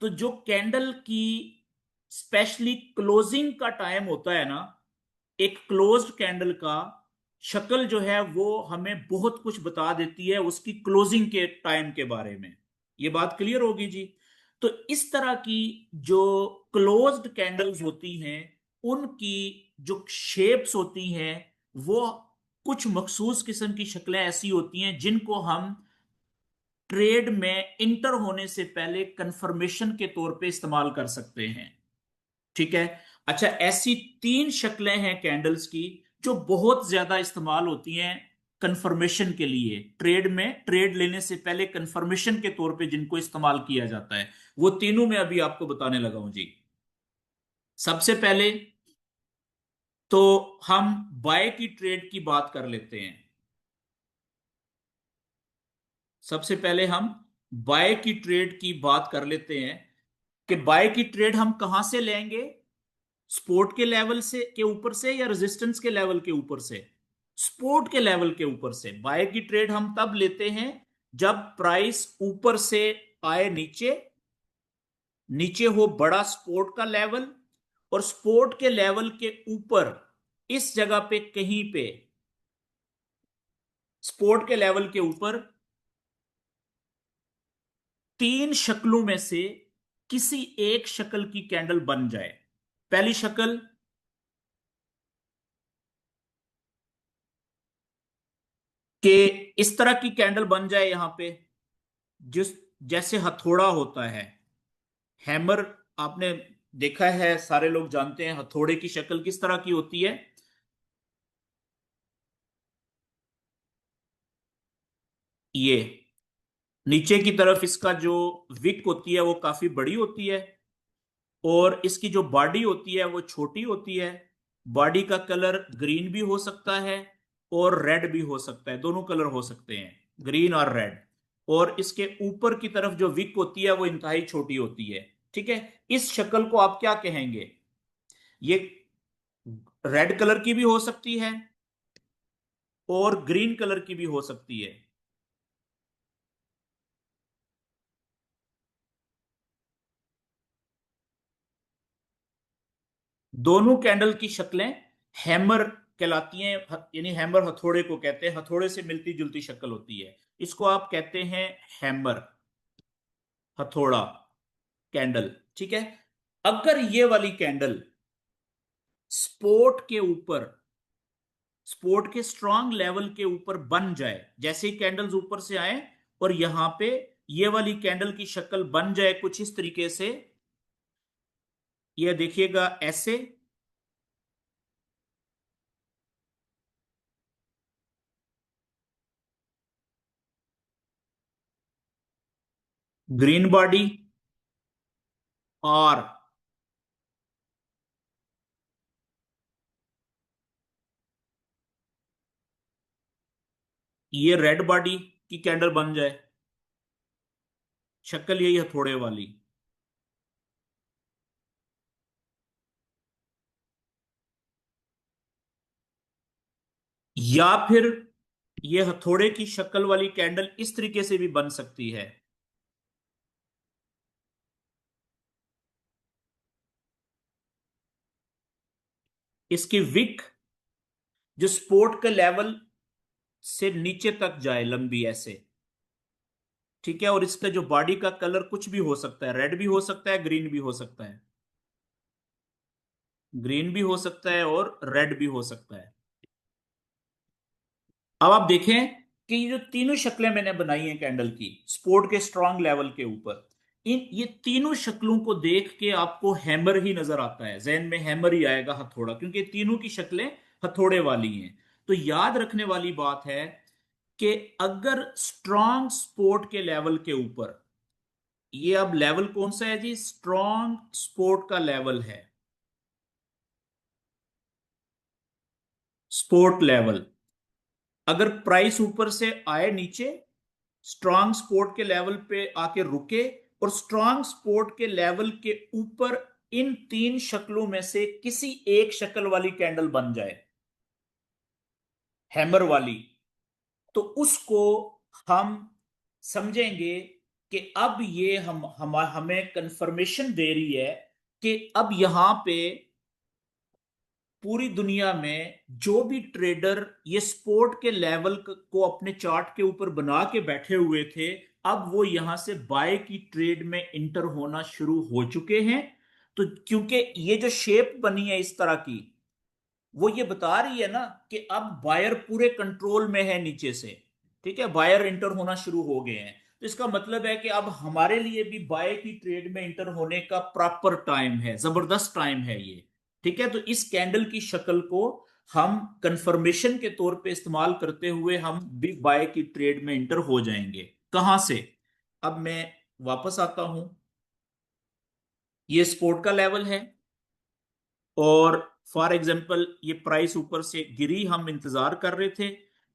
तो जो कैंडल की स्पेशली क्लोजिंग का टाइम होता है ना, एक क्लोज्ड कैंडल का शक्ल जो है वो हमें बहुत कुछ बता देती है उसकी क्लोजिंग के टाइम के बारे में। ये बात क्लियर होगी जी? तो इस तरह की जो क्लोज्ड कैंडल्स होती हैं, उनकी जो शेप्स होती हैं वो कुछ मखसूस किस्म की शक्लें ऐसी होती हैं जिनको हम ट्रेड में इंटर होने से पहले कंफर्मेशन के तौर पे इस्तेमाल कर सकते हैं, ठीक है। अच्छा, ऐसी तीन शक्लें हैं कैंडल्स की जो बहुत ज्यादा इस्तेमाल होती हैं कंफर्मेशन के लिए, ट्रेड में, ट्रेड लेने से पहले कंफर्मेशन के तौर पे जिनको इस्तेमाल किया जाता है। वो तीनों मैं अभी आपको बताने लगा हूं जी। सबसे पहले तो हम बाय की ट्रेड की बात कर लेते हैं। सबसे पहले हम बाय की ट्रेड की बात कर लेते हैं कि बाय की ट्रेड हम कहां से लेंगे? सपोर्ट के लेवल से के ऊपर से या रेजिस्टेंस के लेवल के ऊपर से? सपोर्ट के लेवल के ऊपर से। बाय की ट्रेड हम तब लेते हैं जब प्राइस ऊपर से आए नीचे, नीचे हो बड़ा सपोर्ट का लेवल, और सपोर्ट के लेवल के ऊपर इस जगह पे कहीं पे, सपोर्ट के लेवल के ऊपर तीन शक्लों में से किसी एक शक्ल की कैंडल बन जाए। पहली शक्ल, कि इस तरह की कैंडल बन जाए यहां पे, जिस जैसे हथौड़ा होता है, हैमर, आपने देखा है, सारे लोग जानते हैं हथौड़े की शक्ल किस तरह की होती है। ये नीचे की तरफ इसका जो विक होती है वो काफी बड़ी होती है, और इसकी जो बॉडी होती है वो छोटी होती है। बॉडी का कलर ग्रीन भी हो सकता है और रेड भी हो सकता है, दोनों कलर हो सकते हैं, ग्रीन और रेड। और इसके ऊपर की तरफ जो विक होती है वो इंतहाई छोटी होती है, ठीक है। इस शक्ल को आप क्या कहेंगे? ये रेड कलर की भी हो सकती है और ग्रीन कलर की भी हो सकती है। दोनों कैंडल की शक्लें हैमर कहलाती हैं, यानी हैमर हथौड़े को कहते हैं, हथौड़े से मिलती जुलती शक्ल होती है, इसको आप कहते हैं हैमर, हथौड़ा कैंडल। ठीक है। अगर ये वाली कैंडल स्पोर्ट के ऊपर, स्पोर्ट के स्ट्रांग लेवल के ऊपर बन जाए, जैसे ही कैंडल्स ऊपर से आए और यहां पे ये वाली कैंडल की शक्ल बन जाए कुछ इस तरीके से, ये देखिएगा ऐसे, ग्रीन बॉडी और ये रेड बॉडी की कैंडल बन जाए, शक्ल यही हथौड़े वाली, या फिर ये हथौड़े की शक्ल वाली कैंडल इस तरीके से भी बन सकती है। इसकी विक जो स्पोर्ट के लेवल से नीचे तक जाए, लंबी ऐसे, ठीक है। और इसका जो बॉडी का कलर कुछ भी हो सकता है, रेड भी हो सकता है, ग्रीन भी हो सकता है, ग्रीन भी हो सकता है और रेड भी हो सकता है। अब आप देखें कि ये जो तीनों शक्लें मैंने बनाई हैं कैंडल की स्पोर्ट के स्ट्रांग लेवल के ऊपर, इन ये तीनों शक्लों को देख के आपको हैमर ही नजर आता है, जहन में हैमर ही आएगा, हथौड़ा, क्योंकि तीनों की शक्लें हथौड़े वाली हैं। तो याद रखने वाली बात है कि अगर स्ट्रांग स्पोर्ट के लेवल के ऊपर, ये अब लेवल कौन सा है जी, स्ट्रांग स्पोर्ट का लेवल है, स्पोर्ट लेवल, अगर प्राइस ऊपर से आए नीचे, स्ट्रांग स्पोर्ट के लेवल पे आके रुके और स्ट्रांग स्पोर्ट के लेवल के ऊपर इन तीन शक्लों में से किसी एक शक्ल वाली कैंडल बन जाए, हैमर वाली, तो उसको हम समझेंगे कि अब ये हमें कंफर्मेशन दे रही है कि अब यहां पे पूरी दुनिया में जो भी ट्रेडर ये स्पोर्ट के लेवल को अपने चार्ट के ऊपर बना के बैठे हुए थे, अब वो यहां से बाय की ट्रेड में इंटर होना शुरू हो चुके हैं। तो क्योंकि ये जो शेप बनी है इस तरह की, वो ये बता रही है ना कि अब बायर पूरे कंट्रोल में है नीचे से, ठीक है, बायर इंटर होना शुरू हो गए हैं। तो इसका मतलब है कि अब हमारे लिए भी बाय की ट्रेड में इंटर होने का प्रॉपर टाइम है, जबरदस्त टाइम है ये, ठीक है। तो इस कैंडल की शक्ल को हम कंफर्मेशन के तौर पे इस्तेमाल करते हुए हम बिग बाय की ट्रेड में इंटर हो जाएंगे। कहां से? अब मैं वापस आता हूं, ये सपोर्ट का लेवल है और फॉर एग्जांपल ये प्राइस ऊपर से गिरी, हम इंतजार कर रहे थे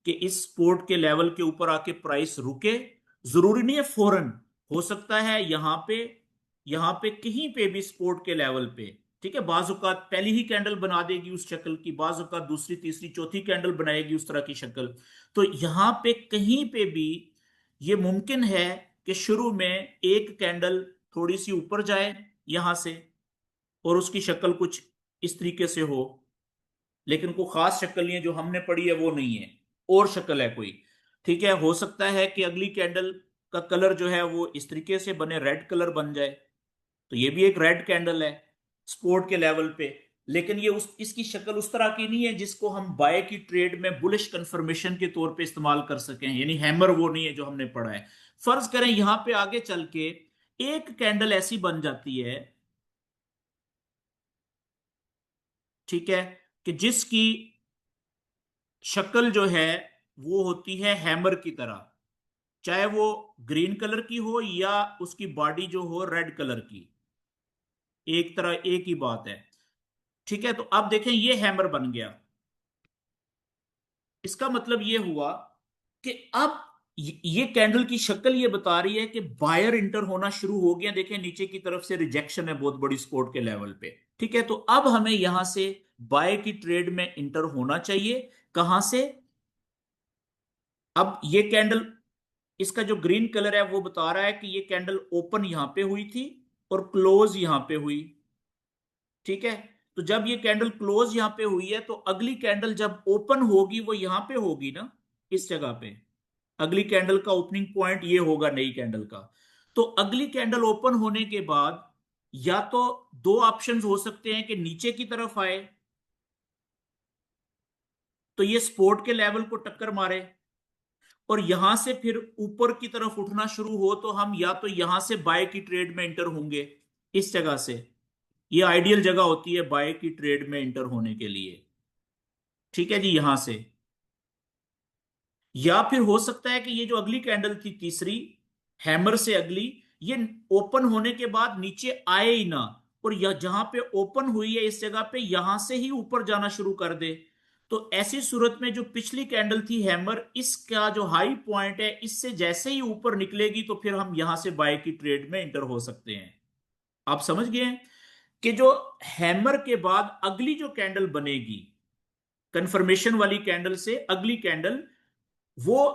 कि इस सपोर्ट के लेवल के ऊपर आके प्राइस रुके। जरूरी नहीं है फौरन, हो सकता है यहां पे कहीं पे भी सपोर्ट के लेवल पे, ठीक है, बाज औकात पहली ही कैंडल बना देगी उस शक्ल की, बाज औकात दूसरी तीसरी चौथी कैंडल बनाएगी उस तरह की शक्ल। तो यहां पे कहीं पे भी ये मुमकिन है कि शुरू में एक कैंडल थोड़ी सी ऊपर जाए यहां से और उसकी शक्ल कुछ इस तरीके से हो, लेकिन कोई खास शक्ल नहीं है जो हमने पढ़ी है वो नहीं है, और शक्ल है कोई, ठीक है। हो सकता है कि अगली कैंडल का कलर जो है वो इस तरीके से बने, रेड कलर बन जाए, तो ये भी एक रेड कैंडल है स्पोर्ट के लेवल पे, लेकिन ये उस इसकी शक्ल उस तरह की नहीं है जिसको हम बाय की ट्रेड में बुलिश कंफर्मेशन के तौर पे इस्तेमाल कर सकें, यानी हैमर वो नहीं है जो हमने पढ़ा है। फर्ज करें यहां पे आगे चल के एक कैंडल ऐसी बन जाती है, ठीक है, कि जिसकी शक्ल जो है वो होती है हैमर की तरह, चाहे वो ग्रीन कलर की हो या उसकी बॉडी जो हो रेड कलर की, एक तरह एक ही बात है, ठीक है। तो अब देखें ये हैमर बन गया, इसका मतलब ये हुआ कि अब ये कैंडल की शक्ल ये बता रही है कि बायर इंटर होना शुरू हो गया। देखें नीचे की तरफ से रिजेक्शन है बहुत बड़ी सपोर्ट के लेवल पे, ठीक है। तो अब हमें यहां से बाय की ट्रेड में इंटर होना चाहिए। कहां से? अब ये कैंडल, इसका जो ग्रीन कलर है वो बता रहा है कि ये कैंडल ओपन यहां पे हुई थी और क्लोज यहां पे हुई, ठीक है। तो जब ये कैंडल क्लोज यहां पे हुई है तो अगली कैंडल जब ओपन होगी वो यहां पे होगी ना, इस जगह पे, अगली कैंडल का ओपनिंग पॉइंट ये होगा नई कैंडल का। तो अगली कैंडल ओपन होने के बाद या तो दो ऑप्शंस हो सकते हैं कि नीचे की तरफ आए तो ये सपोर्ट के लेवल को टक्कर मारे, और यहां से फिर ऊपर की तरफ उठना शुरू हो तो हम या तो यहां से बाय की ट्रेड में एंटर होंगे, इस जगह से। ये आइडियल जगह होती है बाय की ट्रेड में एंटर होने के लिए, ठीक है जी, यहां से। या फिर हो सकता है कि ये जो अगली कैंडल थी तीसरी, हैमर से अगली, ये ओपन होने के बाद नीचे आए ही ना, और यह जहां पे ओपन हुई है इस जगह पे यहां से ही ऊपर जाना शुरू कर दे। तो ऐसी सूरत में जो पिछली कैंडल थी हैमर, इसका जो हाई पॉइंट है इससे जैसे ही ऊपर निकलेगी तो फिर हम यहां से बाय की ट्रेड में एंटर हो सकते हैं। आप समझ गए हैं कि जो हैमर के बाद अगली जो कैंडल बनेगी, कंफर्मेशन वाली कैंडल से अगली कैंडल, वो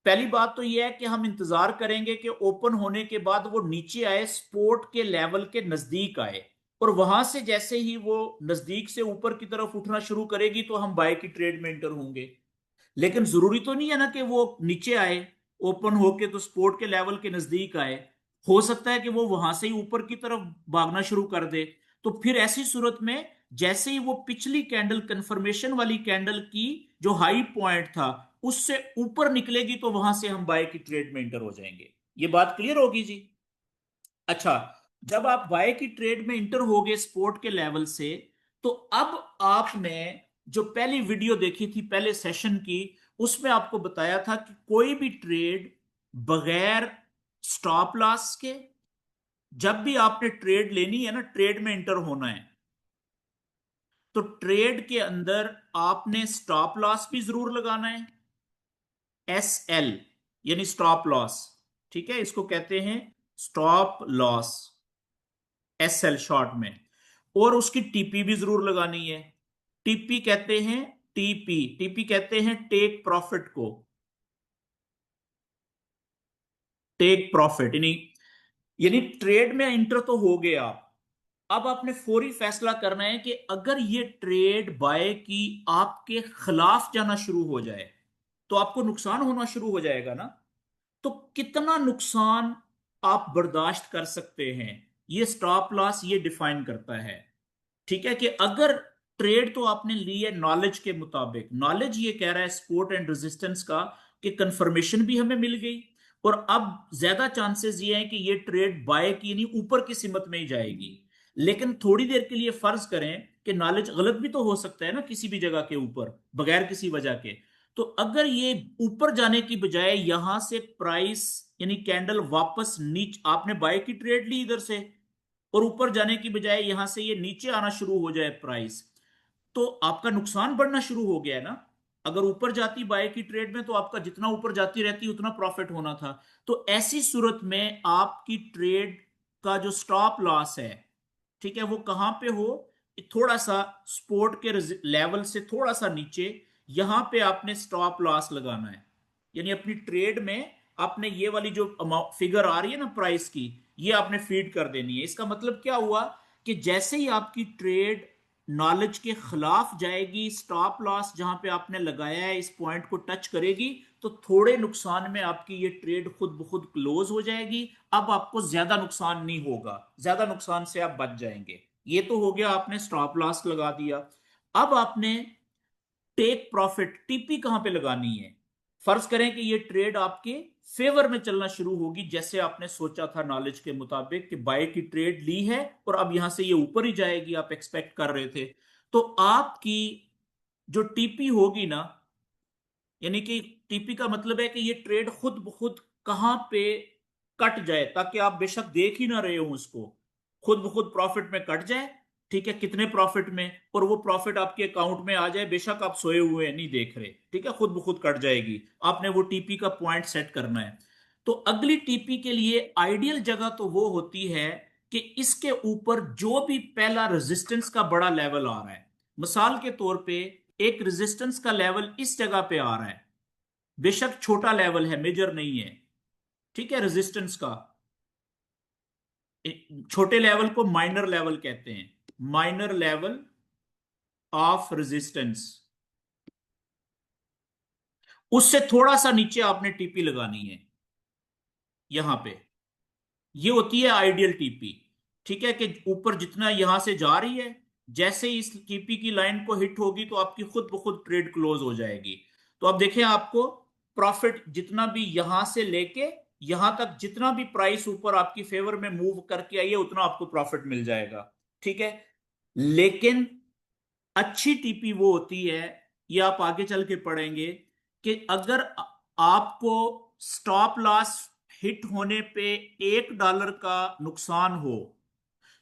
पहली बात तो यह है कि हम इंतजार करेंगे कि ओपन होने के बाद वो नीचे आए, सपोर्ट के लेवल के नजदीक आए, और वहां से जैसे ही वो नजदीक से ऊपर की तरफ उठना शुरू करेगी तो हम बाय की ट्रेड में एंटर होंगे। लेकिन जरूरी तो नहीं है ना कि वो नीचे आए, ओपन होके तो सपोर्ट के लेवल के नजदीक आए। हो सकता है कि वो वहां से ही ऊपर की तरफ भागना शुरू कर दे। तो फिर ऐसी सूरत में जैसे ही वो पिछली कैंडल, कंफर्मेशन वाली कैंडल की जो हाई पॉइंट था, उससे ऊपर निकलेगी तो वहां से हम बाय की ट्रेड में एंटर हो जाएंगे। ये बात क्लियर होगी जी? अच्छा, जब आप बाय की ट्रेड में इंटर हो गए सपोर्ट के लेवल से, तो अब आपने जो पहली वीडियो देखी थी पहले सेशन की, उसमें आपको बताया था कि कोई भी ट्रेड बगैर स्टॉप लॉस के, जब भी आपने ट्रेड लेनी है ना, ट्रेड में इंटर होना है, तो ट्रेड के अंदर आपने स्टॉप लॉस भी जरूर लगाना है, SL, यानी स्टॉप लॉस। ठीक है, इसको कहते हैं स्टॉप लॉस, SL शॉर्ट में। और उसकी टीपी भी जरूर लगानी है। टीपी कहते हैं, टीपी कहते हैं टेक प्रॉफिट को, टेक प्रॉफिट, यानी यानी ट्रेड में इंटर तो हो गए आप। अब आपने फौरी फैसला करना है कि अगर ये ट्रेड बाय की आपके खिलाफ जाना शुरू हो जाए तो आपको नुकसान होना शुरू हो जाएगा ना। तो कितना नुकसान आप बर्दाश्त कर सकते हैं, ये स्टॉप लॉस ये डिफाइन करता है। ठीक है, कि अगर ट्रेड तो आपने ली है नॉलेज के मुताबिक, नॉलेज ये कह रहा है सपोर्ट एंड रेजिस्टेंस का कि कंफर्मेशन भी हमें मिल गई, और अब ज्यादा चांसेस ये हैं कि ये ट्रेड बाय की नहीं ऊपर की सिमत में ही जाएगी। लेकिन थोड़ी देर के लिए फर्ज करें कि नॉलेज गलत भी तो हो सकता है ना किसी भी जगह के ऊपर बगैर किसी वजह के। तो अगर ये ऊपर जाने की बजाय यहां से प्राइस, यानी कैंडल वापस नीचे, आपने बाय की ट्रेड ली इधर से, और ऊपर जाने की बजाय यहां से ये नीचे आना शुरू हो जाए प्राइस, तो आपका नुकसान बढ़ना शुरू हो गया है ना। अगर ऊपर जाती बाय की ट्रेड में तो आपका जितना ऊपर जाती रहती उतना प्रॉफिट होना था। तो ऐसी सूरत में आपकी ट्रेड का जो स्टॉप लॉस है, ठीक है, वो कहां पे हो, थोड़ा सा सपोर्ट के लेवल से थोड़ा सा नीचे, यहां पे आपने स्टॉप लॉस लगाना है। यानी अपनी ट्रेड में आपने ये वाली जो फिगर आ रही है ना प्राइस की, ये आपने फीड कर देनी है। इसका मतलब क्या हुआ कि जैसे ही आपकी ट्रेड नॉलेज के खिलाफ जाएगी, स्टॉप लॉस जहां पे आपने लगाया है इस पॉइंट को टच करेगी, तो थोड़े नुकसान में आपकी ये ट्रेड खुद ब खुद क्लोज हो जाएगी। अब आपको ज्यादा नुकसान नहीं होगा, ज्यादा नुकसान से आप बच जाएंगे। ये तो हो गया, आपने स्टॉप लॉस लगा दिया। अब आपने टेक प्रॉफिट, टीपी कहां पे लगानी है। फर्ज करें कि ये ट्रेड आपके फेवर में चलना शुरू होगी, जैसे आपने सोचा था नॉलेज के मुताबिक कि बाय की ट्रेड ली है और अब यहां से ये ऊपर ही जाएगी, आप एक्सपेक्ट कर रहे थे। तो आपकी जो टीपी होगी ना, यानी कि टीपी का मतलब है कि ये ट्रेड खुद ब खुद कहां पे कट जाए, ताकि आप बेशक देख ही ना रहे हो उसको, खुद ब खुद प्रॉफिट में कट जाए। ठीक है, कितने प्रॉफिट में, और वो प्रॉफिट आपके अकाउंट में आ जाए, बेशक आप सोए हुए हैं नहीं देख रहे, ठीक है, खुद ब खुद कट जाएगी। आपने वो टीपी का पॉइंट सेट करना है। तो अगली टीपी के लिए आइडियल जगह तो वो होती है कि इसके ऊपर जो भी पहला रेजिस्टेंस का बड़ा लेवल आ रहा है, मिसाल के तौर पे एक रेजिस्टेंस का लेवल इस जगह पे आ रहा है, बेशक छोटा लेवल है, मेजर नहीं है, ठीक है, रेजिस्टेंस का, छोटे लेवल को माइनर लेवल कहते हैं, माइनर लेवल ऑफ रेजिस्टेंस। उससे थोड़ा सा नीचे आपने टीपी लगानी है, यहां पे। ये होती है आइडियल टीपी। ठीक है, कि ऊपर जितना यहां से जा रही है, जैसे ही इस टीपी की लाइन को हिट होगी तो आपकी खुद ब खुद ट्रेड क्लोज हो जाएगी। तो अब देखें, आपको प्रॉफिट जितना भी यहां से लेके यहां तक, जितना भी प्राइस ऊपर आपकी फेवर में मूव करके आई है, उतना आपको प्रॉफिट मिल जाएगा। ठीक है, लेकिन अच्छी टीपी वो होती है, ये आप आगे चल के पढ़ेंगे, कि अगर आपको स्टॉप लॉस हिट होने पे $1 का नुकसान हो,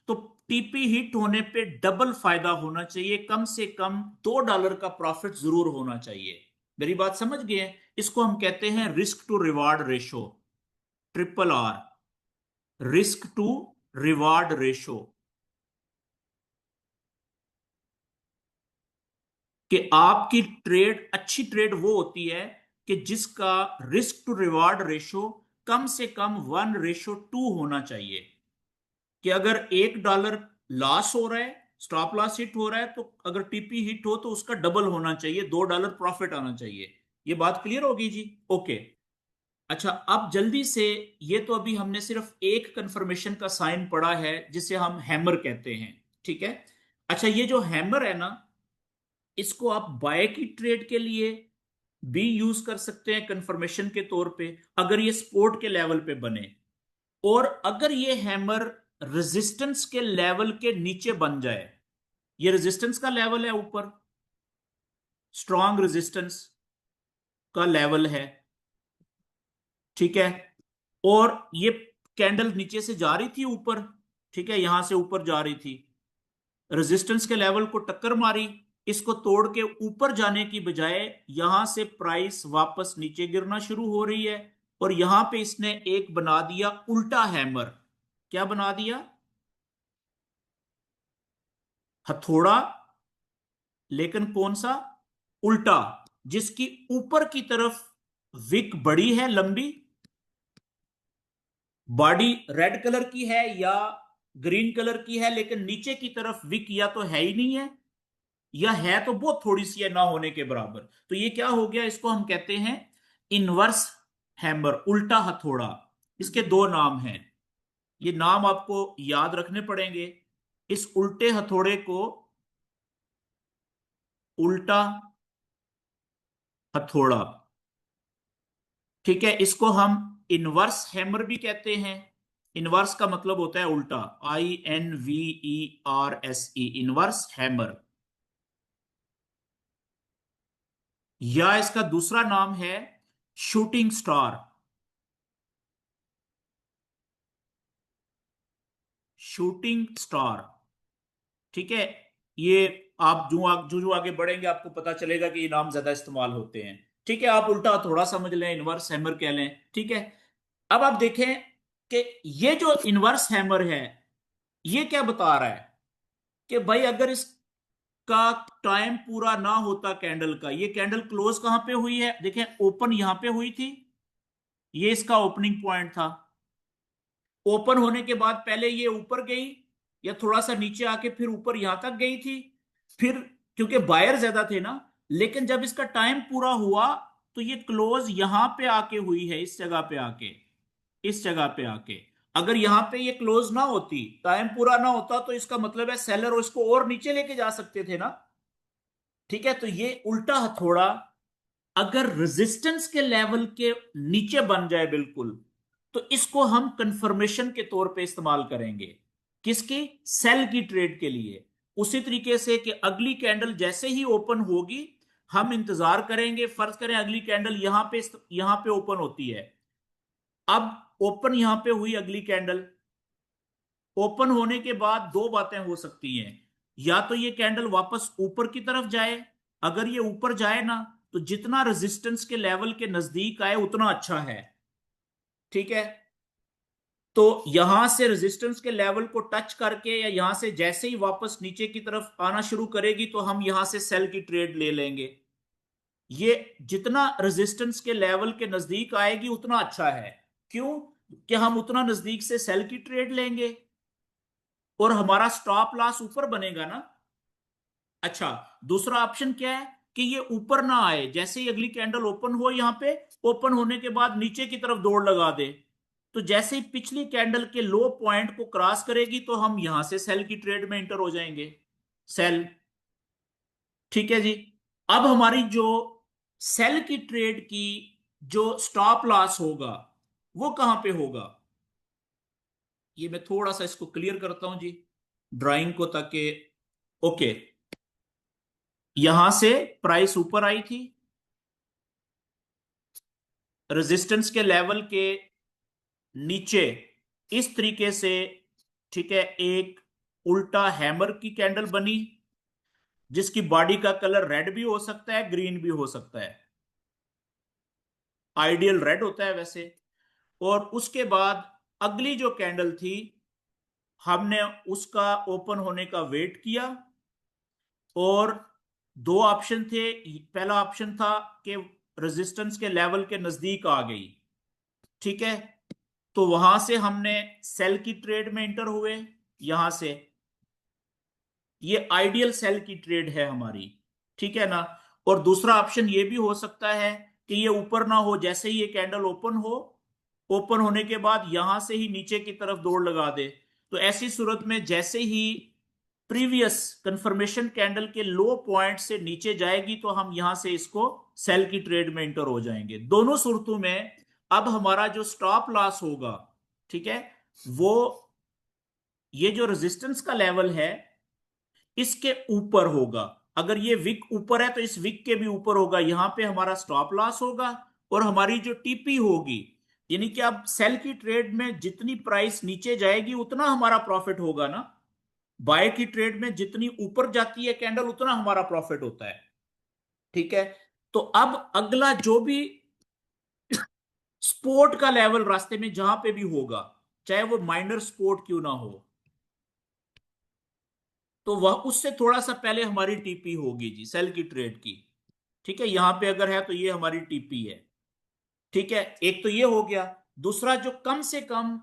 तो टीपी हिट होने पे डबल फायदा होना चाहिए, कम से कम $2 का प्रॉफिट जरूर होना चाहिए। मेरी बात समझ गए? इसको हम कहते हैं risk to reward ratio, RRR, risk to reward ratio. कि आपकी ट्रेड, अच्छी ट्रेड वो होती है कि जिसका रिस्क टू रिवार्ड रेशो कम से कम 1:2 होना चाहिए। कि अगर $1 लॉस हो रहा है, स्टॉप लॉस हिट हो रहा है, तो अगर टीपी हिट हो तो उसका डबल होना चाहिए, $2 प्रॉफिट आना चाहिए। ये बात क्लियर होगी जी? ओके। अच्छा, अब जल्दी से, ये तो अभी हमने सिर्फ एक कंफर्मेशन का साइन पढ़ा है जिसे हम हैमर कहते हैं। ठीक है। अच्छा, ये जो हैमर है ना, इसको आप बाय की ट्रेड के लिए भी यूज कर सकते हैं कंफर्मेशन के तौर पे, अगर ये सपोर्ट के लेवल पे बने। और अगर ये हैमर रेजिस्टेंस के लेवल के नीचे बन जाए, ये रेजिस्टेंस का लेवल है ऊपर, स्ट्रॉन्ग रेजिस्टेंस का लेवल है, ठीक है, और ये कैंडल नीचे से जा रही थी ऊपर, ठीक है, यहां से ऊपर जा रही थी, रेजिस्टेंस के लेवल को टक्कर मारी, इसको तोड़ के ऊपर जाने की बजाय यहां से प्राइस वापस नीचे गिरना शुरू हो रही है, और यहां पे इसने एक बना दिया उल्टा हैमर। क्या बना दिया? हथौड़ा, लेकिन कौन सा? उल्टा, जिसकी ऊपर की तरफ विक बड़ी है, लंबी बॉडी, रेड कलर की है या ग्रीन कलर की है, लेकिन नीचे की तरफ विक या तो है ही नहीं है, या है तो बहुत थोड़ी सी है, ना होने के बराबर। तो ये क्या हो गया? इसको हम कहते हैं इनवर्स हैमर, उल्टा हथौड़ा। इसके दो नाम हैं, ये नाम आपको याद रखने पड़ेंगे। इस उल्टे हथौड़े को उल्टा हथौड़ा, ठीक है, इसको हम इनवर्स हैमर भी कहते हैं। इनवर्स का मतलब होता है उल्टा, INVERSE, इनवर्स हैमर। या इसका दूसरा नाम है शूटिंग स्टार, शूटिंग स्टार। ठीक है, ये आप जो जो आगे बढ़ेंगे आपको पता चलेगा कि ये नाम ज्यादा इस्तेमाल होते हैं। ठीक है, आप उल्टा थोड़ा समझ लें, इनवर्स हैमर कह लें। ठीक है, अब आप देखें कि ये जो इनवर्स हैमर है, ये क्या बता रहा है? कि भाई अगर इसका टाइम पूरा ना होता कैंडल का, ये कैंडल क्लोज कहां पे हुई है? देखें, ओपन यहां पे हुई थी, ये इसका ओपनिंग पॉइंट था। ओपन होने के बाद पहले ये ऊपर गई, या थोड़ा सा नीचे आके फिर ऊपर यहां तक गई थी, फिर क्योंकि बायर ज्यादा थे ना, लेकिन जब इसका टाइम पूरा हुआ तो ये क्लोज यहां पे आके हुई है, इस जगह पे आके, इस जगह पे आके। अगर यहां पे ये क्लोज ना होती, टाइम पूरा ना होता, तो इसका मतलब है सेलर इसको और नीचे लेके जा सकते थे ना। ठीक है, तो ये उल्टा हथौड़ा अगर रेजिस्टेंस के लेवल के नीचे बन जाए बिल्कुल, तो इसको हम कंफर्मेशन के तौर पे इस्तेमाल करेंगे। किसकी? सेल की ट्रेड के लिए। उसी तरीके से कि अगली कैंडल जैसे ही ओपन होगी, हम इंतजार करेंगे, फर्ज करें अगली कैंडल यहां पे ओपन होती है। अब ओपन यहां पे हुई अगली कैंडल, ओपन होने के बाद दो बातें हो सकती हैं, या तो ये कैंडल वापस ऊपर की तरफ जाए, अगर ये ऊपर जाए ना, तो जितना रेजिस्टेंस के लेवल के नजदीक आए उतना अच्छा है। ठीक है, तो यहां से रेजिस्टेंस के लेवल को टच करके, या यहां से जैसे ही वापस नीचे की तरफ आना शुरू करेगी, तो हम यहां से सेल की ट्रेड ले लेंगे। ये जितना रेजिस्टेंस के लेवल के नजदीक आएगी उतना अच्छा है। क्यों? कि हम उतना नजदीक से सेल की ट्रेड लेंगे, और हमारा स्टॉप लॉस ऊपर बनेगा ना। अच्छा, दूसरा ऑप्शन क्या है? कि ये ऊपर ना आए, जैसे ही अगली कैंडल ओपन हो, यहां पे ओपन होने के बाद नीचे की तरफ दौड़ लगा दे, तो जैसे ही पिछली कैंडल के लो पॉइंट को क्रॉस करेगी तो हम यहां से सेल की ट्रेड में इंटर हो जाएंगे। सेल। ठीक है जी। अब हमारी जो सेल की ट्रेड की जो स्टॉप लॉस होगा वो कहां पे होगा, ये मैं थोड़ा सा इसको क्लियर करता हूं जी ड्राइंग को, ताकि ओके, यहां से प्राइस ऊपर आई थी रेजिस्टेंस के लेवल के नीचे इस तरीके से, ठीक है, एक उल्टा हैमर की कैंडल बनी जिसकी बॉडी का कलर रेड भी हो सकता है, ग्रीन भी हो सकता है। आइडियल रेड होता है वैसे। और उसके बाद अगली जो कैंडल थी, हमने उसका ओपन होने का वेट किया और दो ऑप्शन थे। पहला ऑप्शन था कि रेजिस्टेंस के लेवल के नजदीक आ गई, ठीक है, तो वहां से हमने सेल की ट्रेड में इंटर हुए यहां से। ये आइडियल सेल की ट्रेड है हमारी, ठीक है ना। और दूसरा ऑप्शन ये भी हो सकता है कि ये ऊपर ना हो, जैसे ही ये कैंडल ओपन हो, ओपन होने के बाद यहां से ही नीचे की तरफ दौड़ लगा दे। तो ऐसी सूरत में जैसे ही प्रीवियस कंफर्मेशन कैंडल के लो पॉइंट से नीचे जाएगी तो हम यहां से इसको सेल की ट्रेड में इंटर हो जाएंगे। दोनों सूरतों में अब हमारा जो स्टॉप लॉस होगा, ठीक है, वो ये जो रेजिस्टेंस का लेवल है इसके ऊपर होगा। अगर ये विक ऊपर है तो इस विक के भी ऊपर होगा, यहां पे हमारा स्टॉप लॉस होगा। और हमारी जो टीपी होगी, यानी कि अब सेल की ट्रेड में जितनी प्राइस नीचे जाएगी उतना हमारा प्रॉफिट होगा ना। बाय की ट्रेड में जितनी ऊपर जाती है कैंडल उतना हमारा प्रॉफिट होता है, ठीक है। तो अब अगला जो भी सपोर्ट का लेवल रास्ते में जहां पे भी होगा, चाहे वो माइनर सपोर्ट क्यों ना हो, तो वह उससे थोड़ा सा पहले हमारी टीपी होगी जी सेल की ट्रेड की। ठीक है, यहां पे अगर है तो ये हमारी टीपी है। ठीक है, एक तो ये हो गया। दूसरा, जो कम से कम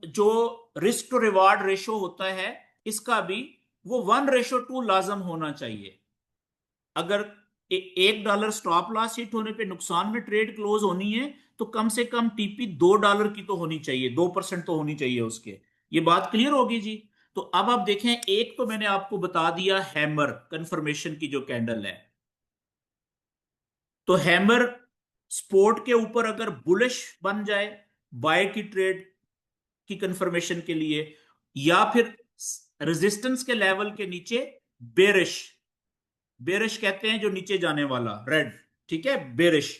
जो रिस्क टू रिवार्ड रेशो होता है इसका भी, वो 1:2 लाजम होना चाहिए। अगर $1 स्टॉप लॉस हिट होने पे नुकसान में ट्रेड क्लोज होनी है तो कम से कम टीपी $2 की तो होनी चाहिए, 2% तो होनी चाहिए उसके। ये बात क्लियर होगी जी। तो अब आप देखें, एक तो मैंने आपको बता दिया हैमर कंफर्मेशन की जो कैंडल है, तो हैमर स्पोर्ट के ऊपर अगर बुलिश बन जाए बाय की ट्रेड की कंफर्मेशन के लिए, या फिर रेजिस्टेंस के लेवल के नीचे बेरिश, बेरिश कहते हैं जो नीचे जाने वाला रेड, ठीक है, बेरिश,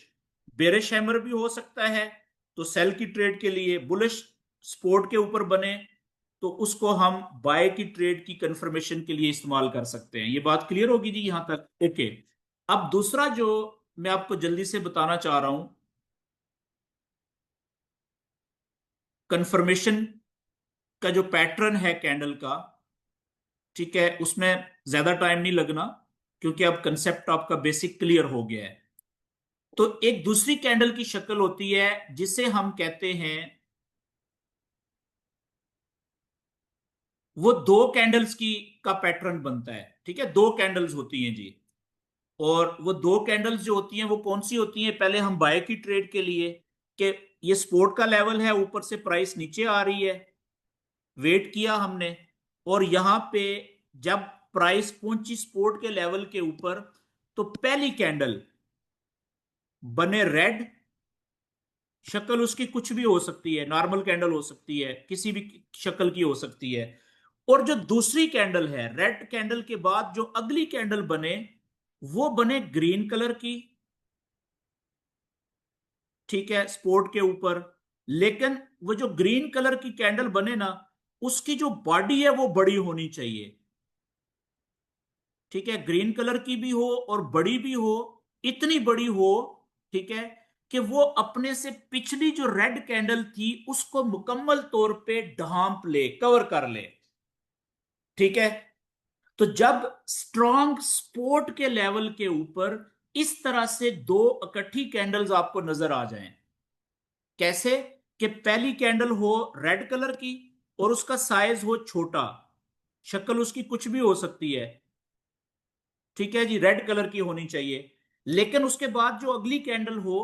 बेरिश हैमर भी हो सकता है। तो सेल की ट्रेड के लिए बुलिश सपोर्ट के ऊपर बने तो उसको हम बाय की ट्रेड की कंफर्मेशन के लिए इस्तेमाल कर सकते हैं। ये बात क्लियर होगी जी यहां तक, ओके। अब दूसरा जो मैं आपको जल्दी से बताना चाह रहा हूं, कंफर्मेशन का जो पैटर्न है कैंडल का, ठीक है, उसमें ज्यादा टाइम नहीं लगना क्योंकि अब कंसेप्ट आपका बेसिक क्लियर हो गया है। तो एक दूसरी कैंडल की शक्ल होती है जिसे हम कहते हैं, वो दो कैंडल्स की का पैटर्न बनता है, ठीक है, दो कैंडल्स होती हैं जी। और वो दो कैंडल्स जो होती हैं वो कौन सी होती हैं, पहले हम बाय की ट्रेड के लिए कि ये सपोर्ट का लेवल है, ऊपर से प्राइस नीचे आ रही है, वेट किया हमने, और यहां पे जब प्राइस पहुंची सपोर्ट के लेवल के ऊपर तो पहली कैंडल बने रेड, शक्ल उसकी कुछ भी हो सकती है, नॉर्मल कैंडल हो सकती है, किसी भी शक्ल की हो सकती है। और जो दूसरी कैंडल है रेड कैंडल के बाद जो अगली कैंडल बने, वो बने ग्रीन कलर की, ठीक है, स्पोर्ट के ऊपर। लेकिन वो जो ग्रीन कलर की कैंडल बने ना, उसकी जो बॉडी है वो बड़ी होनी चाहिए, ठीक है, ग्रीन कलर की भी हो और बड़ी भी हो, इतनी बड़ी हो, ठीक है, कि वो अपने से पिछली जो रेड कैंडल थी उसको मुकम्मल तौर पे ढांप ले, कवर कर ले, ठीक है। तो जब स्ट्रॉन्ग सपोर्ट के लेवल के ऊपर इस तरह से दो इकट्ठी कैंडल्स आपको नजर आ जाएं, कैसे, कि पहली कैंडल हो रेड कलर की और उसका साइज हो छोटा, शक्ल उसकी कुछ भी हो सकती है, ठीक है जी, रेड कलर की होनी चाहिए। लेकिन उसके बाद जो अगली कैंडल हो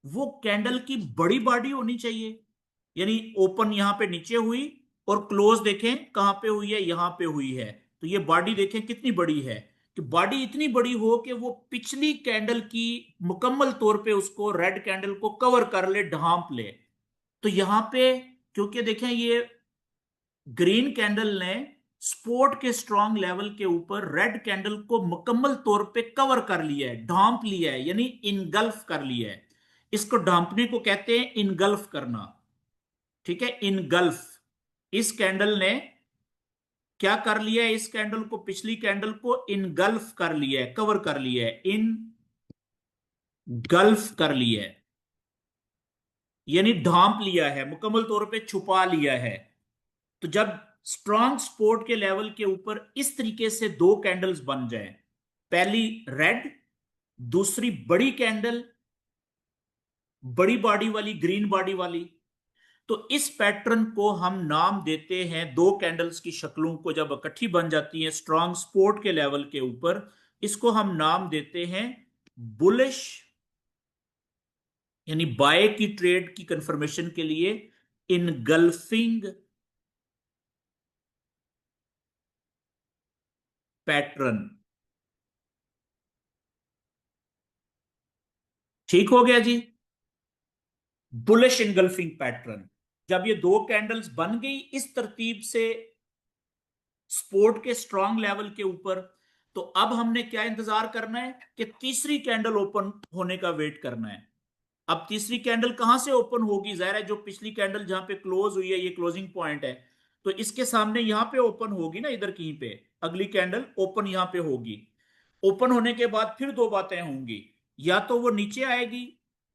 वो कैंडल की बड़ी बॉडी होनी चाहिए, यानी ओपन यहां पे नीचे हुई और क्लोज देखें कहां पे हुई है, यहां पे हुई है। तो ये बॉडी देखें कितनी बड़ी है, कि बॉडी इतनी बड़ी हो कि वो पिछली कैंडल की मुकम्मल तौर पे उसको रेड कैंडल को कवर कर ले, ढांप ले। तो यहां पे क्योंकि देखें ये ग्रीन कैंडल ने सपोर्ट के स्ट्रॉन्ग लेवल के ऊपर रेड कैंडल को मुकम्मल तौर पे कवर कर लिया है, ढांप लिया है, यानी इनगल्फ कर लिया है। इसको ढांपने को कहते हैं इनगल्फ करना। ठीक है, इनगल्फ। इस कैंडल ने क्या कर लिया है, इस कैंडल को, पिछली कैंडल को इनगल्फ कर लिया है, कवर कर लिया है, इन गल्फ कर लिया है, यानी ढांप लिया है, मुकम्मल तौर पे छुपा लिया है। तो जब स्ट्रॉन्ग सपोर्ट के लेवल के ऊपर इस तरीके से दो कैंडल्स बन जाए, पहली रेड, दूसरी बड़ी कैंडल, बड़ी बॉडी वाली, ग्रीन बॉडी वाली, तो इस पैटर्न को हम नाम देते हैं, दो कैंडल्स की शक्लों को जब इकट्ठी बन जाती है स्ट्रॉन्ग सपोर्ट के लेवल के ऊपर, इसको हम नाम देते हैं बुलिश, यानी बाय की ट्रेड की कंफर्मेशन के लिए इनगल्फिंग पैटर्न। ठीक हो गया जी, बुलिश इनगल्फिंग पैटर्न। जब ये दो कैंडल्स बन गई इस तरतीब से सपोर्ट के स्ट्रॉन्ग लेवल के ऊपर, तो अब हमने क्या इंतजार करना है कि तीसरी कैंडल ओपन होने का वेट करना है। अब तीसरी कैंडल कहां से ओपन होगी, जाहिर है जो पिछली कैंडल जहां पे क्लोज हुई है, ये क्लोजिंग पॉइंट है, तो इसके सामने यहां पे ओपन होगी ना, इधर कहीं पे अगली कैंडल ओपन यहां पे होगी। ओपन होने के बाद फिर दो बातें होंगी, या तो वो नीचे आएगी,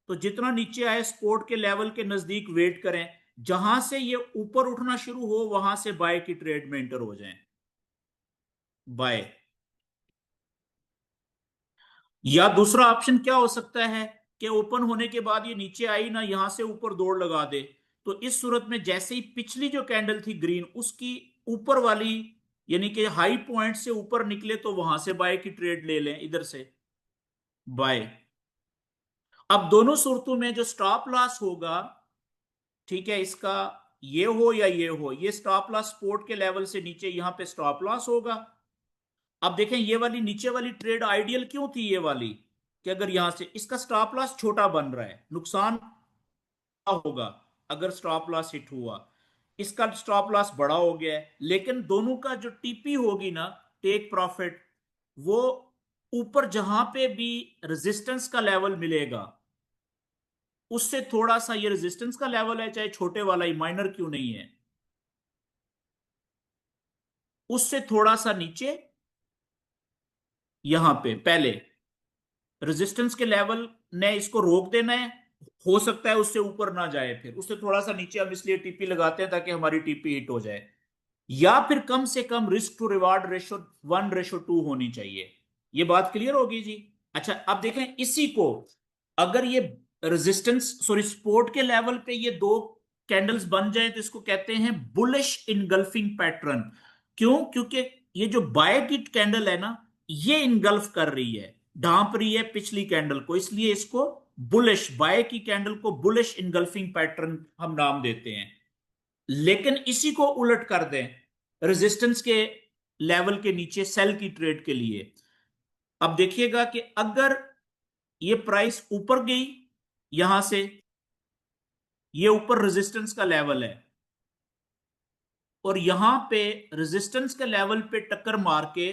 तो जितना नीचे आए सपोर्ट के लेवल के नजदीक वेट करें, जहां से ये ऊपर उठना शुरू हो वहां से बाय की ट्रेड में एंटर हो जाएं, बाय। या दूसरा ऑप्शन क्या हो सकता है कि ओपन होने के बाद ये नीचे आई ना, यहां से ऊपर दौड़ लगा दे, तो इस सूरत में जैसे ही पिछली जो कैंडल थी ग्रीन, उसकी ऊपर वाली यानी कि हाई पॉइंट से ऊपर निकले, तो वहां से बाय की ट्रेड ले लें, इधर से बाय। अब दोनों सूरतों में जो स्टॉप लॉस होगा, ठीक है, इसका ये हो या ये स्टॉप लॉस सपोर्ट के लेवल से नीचे यहां पे स्टॉप लॉस होगा। अब देखें ये वाली नीचे वाली ट्रेड आइडियल क्यों थी, ये वाली, कि अगर यहां से इसका स्टॉप लॉस छोटा बन रहा है, नुकसान होगा अगर स्टॉप लॉस हिट हुआ, इसका स्टॉप लॉस बड़ा हो गया है, लेकिन दोनों का जो टीपी होगी ना, टेक प्रॉफिट, वो ऊपर जहां पे भी रेजिस्टेंस का लेवल मिलेगा, उससे थोड़ा सा, ये रेजिस्टेंस का लेवल है चाहे छोटे वाला ही, माइनर क्यों नहीं है, उससे थोड़ा सा नीचे, यहां पे पहले रेजिस्टेंस के लेवल ने इसको रोक देना है, हो सकता है उससे ऊपर ना जाए, फिर उससे थोड़ा सा नीचे हम इसलिए टीपी लगाते हैं ताकि हमारी टीपी हिट हो जाए, या फिर कम से कम रिस्क टू रिवार्ड रेशो 1:2 होनी चाहिए। ये बात क्लियर होगी जी। अच्छा अब देखें इसी को, अगर ये रेजिस्टेंस सॉरी सपोर्ट के लेवल पे ये दो कैंडल्स बन जाए, तो इसको कहते हैं बुलिश इनगल्फिंग पैटर्न। क्यों, क्योंकि ये जो बाय की कैंडल है ना, ये इनगल्फ कर रही है, ढांप रही है पिछली कैंडल को, इसलिए इसको बुलिश, बाय की कैंडल को बुलिश इनगल्फिंग पैटर्न हम नाम देते हैं। लेकिन इसी को उलट कर दें रेजिस्टेंस के लेवल के नीचे सेल की ट्रेड के लिए, अब देखिएगा कि अगर ये प्राइस ऊपर गई यहां से, ये ऊपर रेजिस्टेंस का लेवल है, और यहां पे रेजिस्टेंस के लेवल पे टक्कर मार के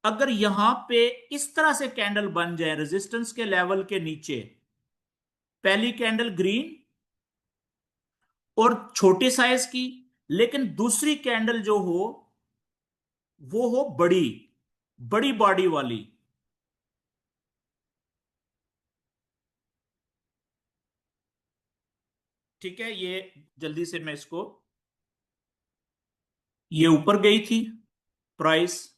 अगर यहां पे इस तरह से कैंडल बन जाए रेजिस्टेंस के लेवल के नीचे, पहली कैंडल ग्रीन और छोटे साइज की, लेकिन दूसरी कैंडल जो हो वो हो बड़ी, बड़ी बॉडी वाली, ठीक है, ये जल्दी से मैं इसको, ये ऊपर गई थी प्राइस,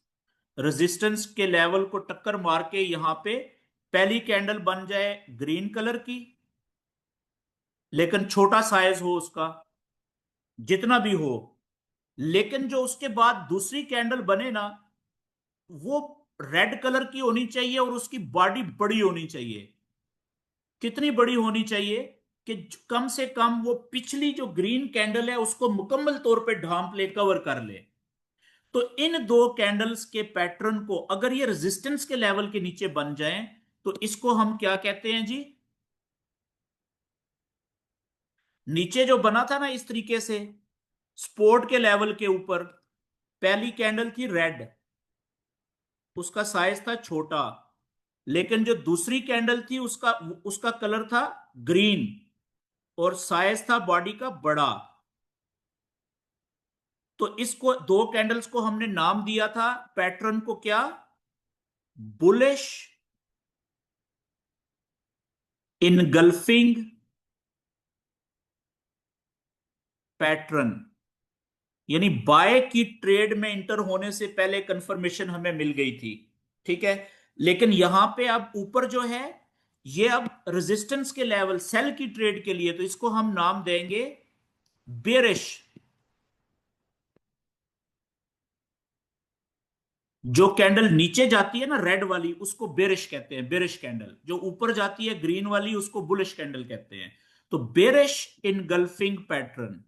रेजिस्टेंस के लेवल को टक्कर मार के यहां पे पहली कैंडल बन जाए ग्रीन कलर की, लेकिन छोटा साइज हो उसका, जितना भी हो, लेकिन जो उसके बाद दूसरी कैंडल बने ना, वो रेड कलर की होनी चाहिए और उसकी बॉडी बड़ी होनी चाहिए। कितनी बड़ी होनी चाहिए, कि कम से कम वो पिछली जो ग्रीन कैंडल है उसको मुकम्मल तौर पे ढांप ले, कवर कर ले। तो इन दो कैंडल्स के पैटर्न को अगर ये रेजिस्टेंस के लेवल के नीचे बन जाएं तो इसको हम क्या कहते हैं जी? नीचे जो बना था ना इस तरीके से, सपोर्ट के लेवल के ऊपर, पहली कैंडल थी रेड, उसका साइज था छोटा, लेकिन जो दूसरी कैंडल थी उसका उसका कलर था ग्रीन और साइज था बॉडी का बड़ा। तो इसको, दो कैंडल्स को हमने नाम दिया था पैटर्न को क्या? Bullish engulfing pattern. यानी बाय की ट्रेड में इंटर होने से पहले कंफर्मेशन हमें मिल गई थी, ठीक है। लेकिन यहां पे अब ऊपर जो है, ये अब रेजिस्टेंस के लेवल सेल की ट्रेड के लिए, तो इसको हम नाम देंगे बेरिश। जो कैंडल नीचे जाती है ना रेड वाली, उसको बेरिश कहते हैं, बेरिश कैंडल। जो ऊपर जाती है ग्रीन वाली, उसको बुलिश कैंडल कहते हैं। तो बेरिश इनगल्फिंग पैटर्न,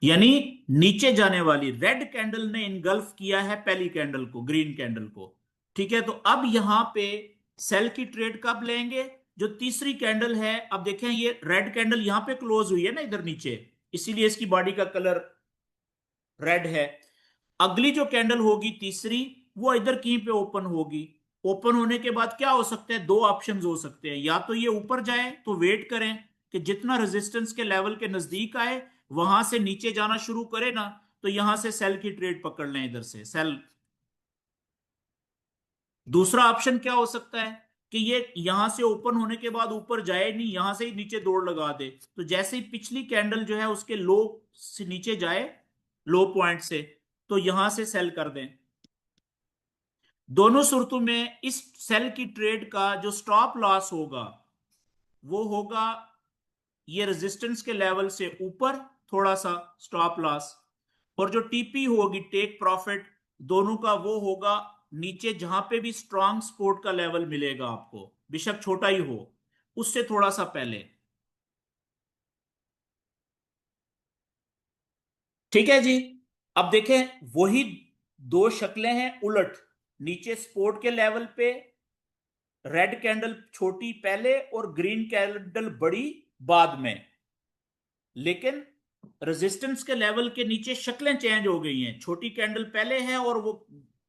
यानी नीचे जाने वाली रेड कैंडल ने इनगल्फ किया है पहली कैंडल को, ग्रीन कैंडल को, ठीक है। तो अब यहां पे सेल की ट्रेड कब लेंगे? जो तीसरी कैंडल है, अब देखें ये रेड कैंडल यहां पे क्लोज हुई है ना इधर नीचे, इसीलिए इसकी बॉडी का कलर रेड है। अगली जो कैंडल होगी तीसरी, वो इधर कहीं पे ओपन होगी। ओपन होने के बाद क्या हो सकता है? दो ऑप्शंस हो सकते हैं, या तो ये ऊपर जाए तो वेट करें कि जितना रेजिस्टेंस के लेवल के नजदीक आए वहां से नीचे जाना शुरू करे ना, तो यहां से सेल की ट्रेड पकड़ लें, इधर से सेल। दूसरा ऑप्शन क्या हो सकता है कि ये यहां से ओपन होने के बाद ऊपर जाए नहीं, यहां से ही नीचे दौड़ लगा दे, तो जैसे ही पिछली कैंडल जो है उसके लो से नीचे जाए, लो पॉइंट से, तो यहां से सेल कर दें। दोनों सूरतों में इस सेल की ट्रेड का जो स्टॉप लॉस होगा वो होगा ये रेजिस्टेंस के लेवल से ऊपर थोड़ा सा स्टॉप लॉस, और जो टीपी होगी, टेक प्रॉफिट, दोनों का वो होगा नीचे जहां पे भी स्ट्रांग सपोर्ट का लेवल मिलेगा आपको, बेशक छोटा ही हो, उससे थोड़ा सा पहले। ठीक है जी। अब देखें वही दो शक्लें हैं उलट। नीचे सपोर्ट के लेवल पे रेड कैंडल छोटी पहले और ग्रीन कैंडल बड़ी बाद में, लेकिन रेजिस्टेंस के लेवल के नीचे शक्लें चेंज हो गई हैं। छोटी कैंडल पहले है और वो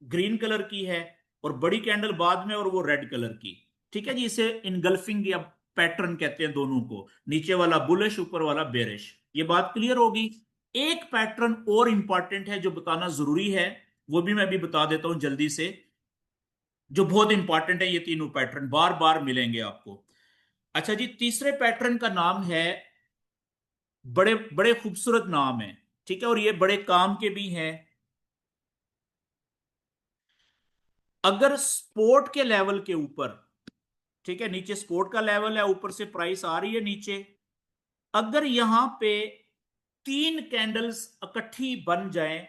ग्रीन कलर की है, और बड़ी कैंडल बाद में और वो रेड कलर की। ठीक है जी, इसे इनगल्फिंग या पैटर्न कहते हैं दोनों को, नीचे वाला बुलिश, ऊपर वाला बेरिश। ये बात क्लियर होगी। एक पैटर्न और इंपॉर्टेंट है जो बताना जरूरी है, वो भी मैं भी बता देता हूं जल्दी से, जो बहुत इंपॉर्टेंट है। ये तीनों पैटर्न बार बार मिलेंगे आपको। अच्छा जी, तीसरे पैटर्न का नाम है, बड़े बड़े खूबसूरत नाम है, ठीक है, और ये बड़े काम के भी हैं। अगर स्पोर्ट के लेवल के ऊपर, ठीक है, नीचे स्पोर्ट का लेवल है, ऊपर से प्राइस आ रही है नीचे, अगर यहां पे तीन कैंडल्स इकट्ठी बन जाएं,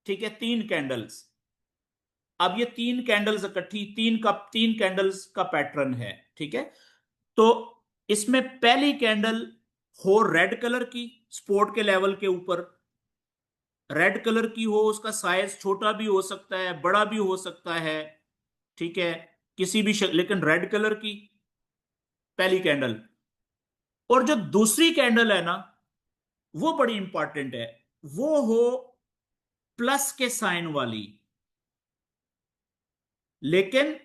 ठीक है, तीन कैंडल्स, अब ये तीन कैंडल्स इकट्ठी, तीन कैंडल्स का पैटर्न है, ठीक है। तो इसमें पहली कैंडल हो रेड कलर की, स्पोर्ट के लेवल के ऊपर रेड कलर की हो, उसका साइज छोटा भी हो सकता है, बड़ा भी हो सकता है, ठीक है, किसी भी लेकिन रेड कलर की पहली कैंडल। और जो दूसरी कैंडल है ना, वो बड़ी इंपॉर्टेंट है, वो हो प्लस के साइन वाली, लेकिन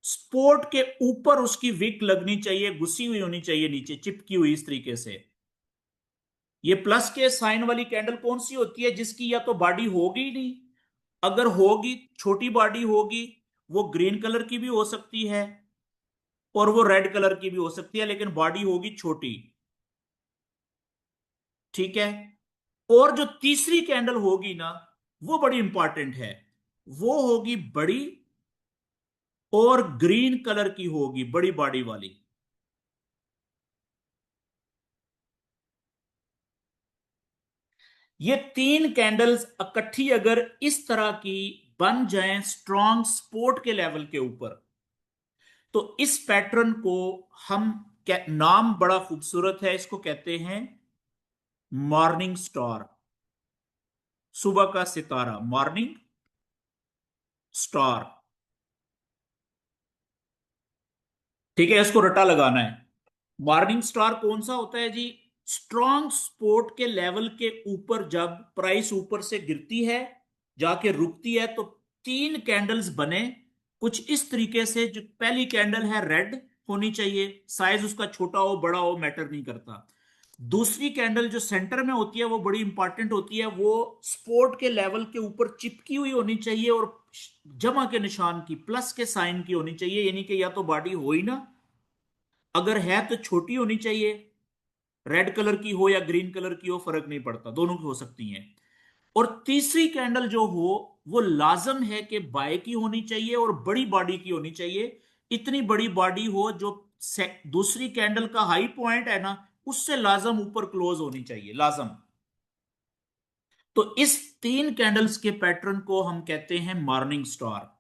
स्पोर्ट के ऊपर उसकी विक लगनी चाहिए, घुसी हुई होनी चाहिए नीचे, चिपकी हुई इस तरीके से। ये प्लस के साइन वाली कैंडल कौन सी होती है? जिसकी या तो बॉडी होगी ही नहीं, अगर होगी, छोटी बॉडी होगी, वो ग्रीन कलर की भी हो सकती है और वो रेड कलर की भी हो सकती है, लेकिन बॉडी होगी छोटी, ठीक है। और जो तीसरी कैंडल होगी ना, वो बड़ी इंपॉर्टेंट है, वो होगी बड़ी और ग्रीन कलर की होगी, बड़ी बॉडी वाली। ये तीन कैंडल्स इकट्ठी अगर इस तरह की बन जाएं स्ट्रॉन्ग सपोर्ट के लेवल के ऊपर, तो इस पैटर्न को हम क्या, नाम बड़ा खूबसूरत है, इसको कहते हैं मॉर्निंग स्टार, सुबह का सितारा, मॉर्निंग स्टार। ठीक है, इसको रटा लगाना है। मॉर्निंग स्टार कौन सा होता है जी? स्ट्रॉन्ग सपोर्ट के लेवल के ऊपर जब प्राइस ऊपर से गिरती है, जाके रुकती है, तो तीन कैंडल्स बने कुछ इस तरीके से। जो पहली कैंडल है रेड होनी चाहिए, साइज उसका छोटा हो बड़ा हो मैटर नहीं करता। दूसरी कैंडल जो सेंटर में होती है वो बड़ी इंपॉर्टेंट होती है, वो सपोर्ट के लेवल के ऊपर चिपकी हुई होनी चाहिए और जमा के निशान की, प्लस के साइन की होनी चाहिए, यानी कि या तो बॉडी हो ही ना, अगर है तो छोटी होनी चाहिए, रेड कलर की हो या ग्रीन कलर की हो फर्क नहीं पड़ता, दोनों की हो सकती हैं। और तीसरी कैंडल जो हो वो लाजम है कि बाय की होनी चाहिए और बड़ी बॉडी की होनी चाहिए। इतनी बड़ी बॉडी हो जो दूसरी कैंडल का हाई पॉइंट है ना, उससे लाजम ऊपर क्लोज होनी चाहिए, लाजम। तो इस तीन कैंडल्स के पैटर्न को हम कहते हैं मॉर्निंग स्टार।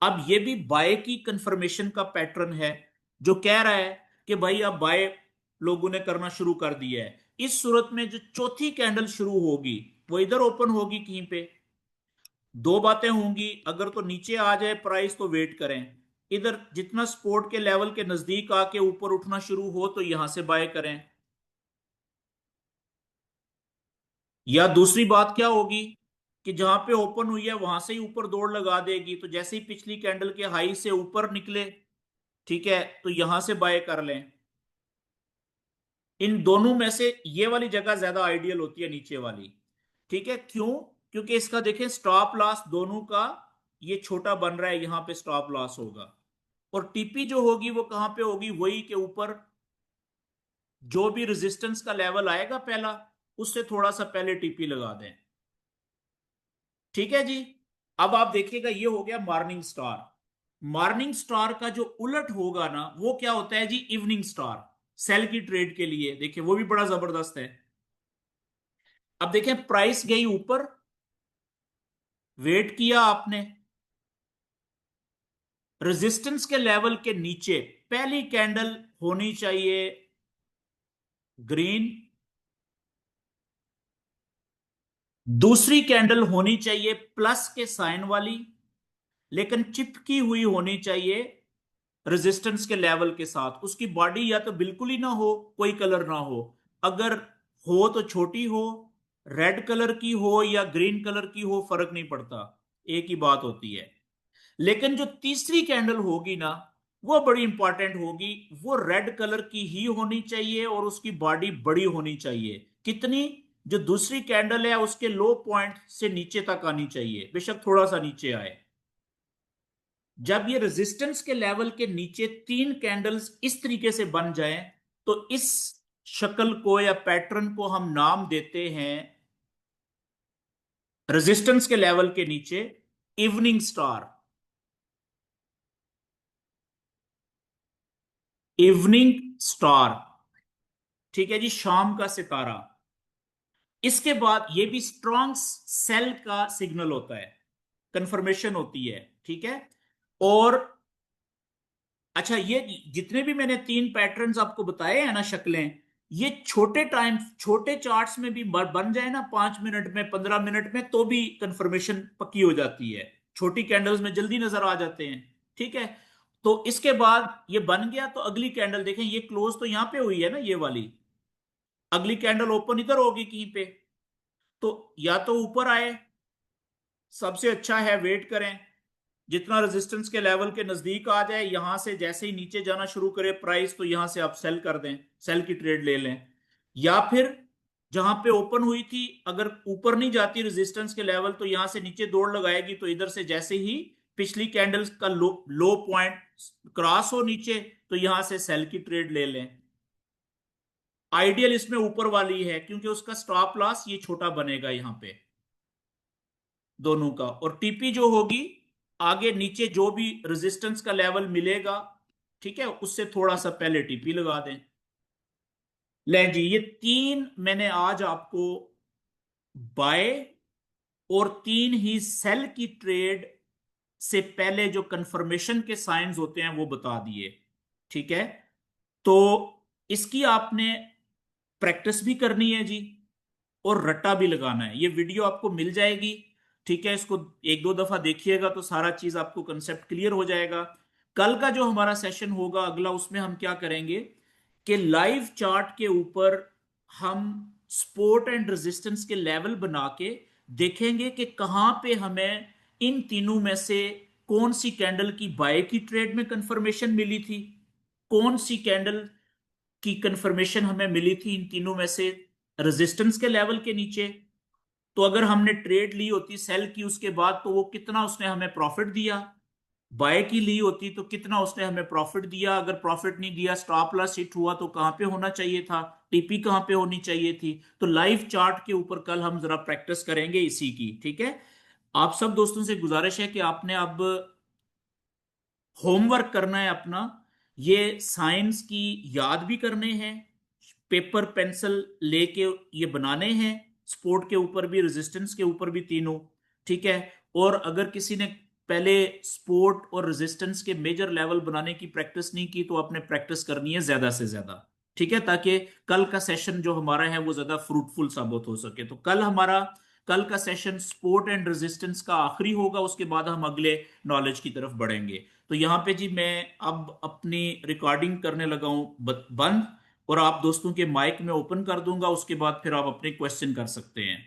अब ये भी बाय की कंफर्मेशन का पैटर्न है, जो कह रहा है कि भाई अब बाय लोगों ने करना शुरू कर दिया है। इस सूरत में जो चौथी कैंडल शुरू होगी वो इधर ओपन होगी कहीं पे। दो बातें होंगी, अगर तो नीचे आ जाए प्राइस तो वेट करें, इधर जितना सपोर्ट के लेवल के नजदीक आके ऊपर उठना शुरू हो तो यहां से बाय करें। या दूसरी बात क्या होगी कि जहां पे ओपन हुई है वहां से ही ऊपर दौड़ लगा देगी, तो जैसे ही पिछली कैंडल के हाई से ऊपर निकले, ठीक है, तो यहां से बाय कर लें। इन दोनों में से ये वाली जगह ज्यादा आइडियल होती है, नीचे वाली। ठीक है, क्यों? क्योंकि इसका देखें स्टॉप लॉस दोनों का ये छोटा बन रहा है, यहां पे स्टॉप लॉस होगा। और टीपी जो होगी वो कहां पे होगी? वही के ऊपर, जो भी रेजिस्टेंस का लेवल आएगा पहला, उससे थोड़ा सा पहले टीपी लगा दें। ठीक है जी। अब आप देखिएगा, ये हो गया मॉर्निंग स्टार। मॉर्निंग स्टार का जो उलट होगा ना, वो क्या होता है जी? Evening star. सेल की ट्रेड के लिए देखिए वो भी बड़ा जबरदस्त है। अब देखें, प्राइस गई ऊपर, वेट किया आपने, रेजिस्टेंस के लेवल के नीचे पहली कैंडल होनी चाहिए ग्रीन, दूसरी कैंडल होनी चाहिए प्लस के साइन वाली, लेकिन चिपकी हुई होनी चाहिए रेजिस्टेंस के लेवल के साथ। उसकी बॉडी या तो बिल्कुल ही ना हो, कोई कलर ना हो, अगर हो तो छोटी हो, रेड कलर की हो या ग्रीन कलर की हो फर्क नहीं पड़ता, एक ही बात होती है। लेकिन जो तीसरी कैंडल होगी ना, वो बड़ी इंपॉर्टेंट होगी। वो रेड कलर की ही होनी चाहिए और उसकी बॉडी बड़ी होनी चाहिए। कितनी? जो दूसरी कैंडल है उसके लो पॉइंट से नीचे तक आनी चाहिए, बेशक थोड़ा सा नीचे आए। जब ये रेजिस्टेंस के लेवल के नीचे तीन कैंडल्स इस तरीके से बन जाएं, तो इस शक्ल को या पैटर्न को हम नाम देते हैं, रेजिस्टेंस के लेवल के नीचे इवनिंग स्टार, इवनिंग स्टार। ठीक है जी, शाम का सितारा। इसके बाद ये भी स्ट्रॉन्ग सेल का सिग्नल होता है, कंफर्मेशन होती है। ठीक है। और अच्छा, ये जितने भी मैंने तीन पैटर्न्स आपको बताए हैं ना, शक्लें, ये छोटे टाइम, छोटे चार्ट्स में भी बन जाए ना, 5 मिनट में 15 मिनट में, तो भी कंफर्मेशन पक्की हो जाती है। छोटी कैंडल्स में जल्दी नजर आ जाते हैं। ठीक है। तो इसके बाद ये बन गया, तो अगली कैंडल देखें, ये क्लोज तो यहां पे हुई है ना, ये वाली। अगली कैंडल ओपन इधर होगी कहीं पे, तो या तो ऊपर आए, सबसे अच्छा है वेट करें, जितना रेजिस्टेंस के लेवल के नजदीक आ जाए, यहां से जैसे ही नीचे जाना शुरू करे प्राइस, तो यहां से आप सेल कर दें, सेल की ट्रेड ले लें। या फिर जहां पे ओपन हुई थी, अगर ऊपर नहीं जाती रेजिस्टेंस के लेवल, तो यहां से नीचे दौड़ लगाएगी, तो इधर से जैसे ही पिछली कैंडल्स का लो पॉइंट क्रॉस हो नीचे, तो यहां से सेल की ट्रेड ले लें। आइडियल इसमें ऊपर वाली है, क्योंकि उसका स्टॉप लॉस ये छोटा बनेगा यहां पे, दोनों का। और टीपी जो होगी, आगे नीचे जो भी रेजिस्टेंस का लेवल मिलेगा, ठीक है, उससे थोड़ा सा पहले टीपी लगा दें। लें जी, ये तीन मैंने आज आपको बाय और तीन ही सेल की ट्रेड से पहले जो कंफर्मेशन के साइंस होते हैं वो बता दिए। ठीक है, तो इसकी आपने प्रैक्टिस भी करनी है जी, और रट्टा भी लगाना है। ये वीडियो आपको मिल जाएगी, ठीक है, इसको एक दो दफा देखिएगा तो सारा चीज आपको कंसेप्ट क्लियर हो जाएगा। कल का जो हमारा सेशन होगा अगला, उसमें हम क्या करेंगे कि लाइव चार्ट के ऊपर हम सपोर्ट एंड रेजिस्टेंस के लेवल बना के देखेंगे कि कहां पे हमें इन तीनों में से कौन सी कैंडल की बाय की ट्रेड में कंफर्मेशन मिली थी, कौन सी कैंडल की कंफर्मेशन हमें मिली थी इन तीनों में से रेजिस्टेंस के लेवल के नीचे। तो अगर हमने ट्रेड ली होती सेल की उसके बाद, तो वो कितना उसने हमें प्रॉफिट दिया। बाय की ली होती तो कितना उसने हमें प्रॉफिट दिया। अगर प्रॉफिट नहीं दिया, स्टॉप लॉस हिट हुआ, तो कहां पे होना चाहिए था, टीपी कहां पे होनी चाहिए थी। तो लाइव चार्ट के ऊपर कल हम जरा प्रैक्टिस करेंगे इसी की। ठीक है, आप सब दोस्तों से गुजारिश है कि आपने अब होमवर्क करना है अपना, ये साइंस की याद भी करने हैं, पेपर पेंसिल लेके ये बनाने हैं, सपोर्ट के ऊपर भी रेजिस्टेंस के ऊपर भी तीनों। ठीक है, और अगर किसी ने पहले सपोर्ट और रेजिस्टेंस के मेजर लेवल बनाने की प्रैक्टिस नहीं की, तो आपने प्रैक्टिस करनी है ज्यादा से ज्यादा। ठीक है, ताकि कल का सेशन जो हमारा है वो ज्यादा फ्रूटफुल साबित हो सके। तो कल का सेशन सपोर्ट एंड रेजिस्टेंस का आखिरी होगा, उसके बाद हम अगले नॉलेज की तरफ बढ़ेंगे। तो यहाँ पे जी मैं अब अपनी रिकॉर्डिंग करने लगा हूँ बंद, और आप दोस्तों के माइक में ओपन कर दूंगा, उसके बाद फिर आप अपने क्वेश्चन कर सकते हैं।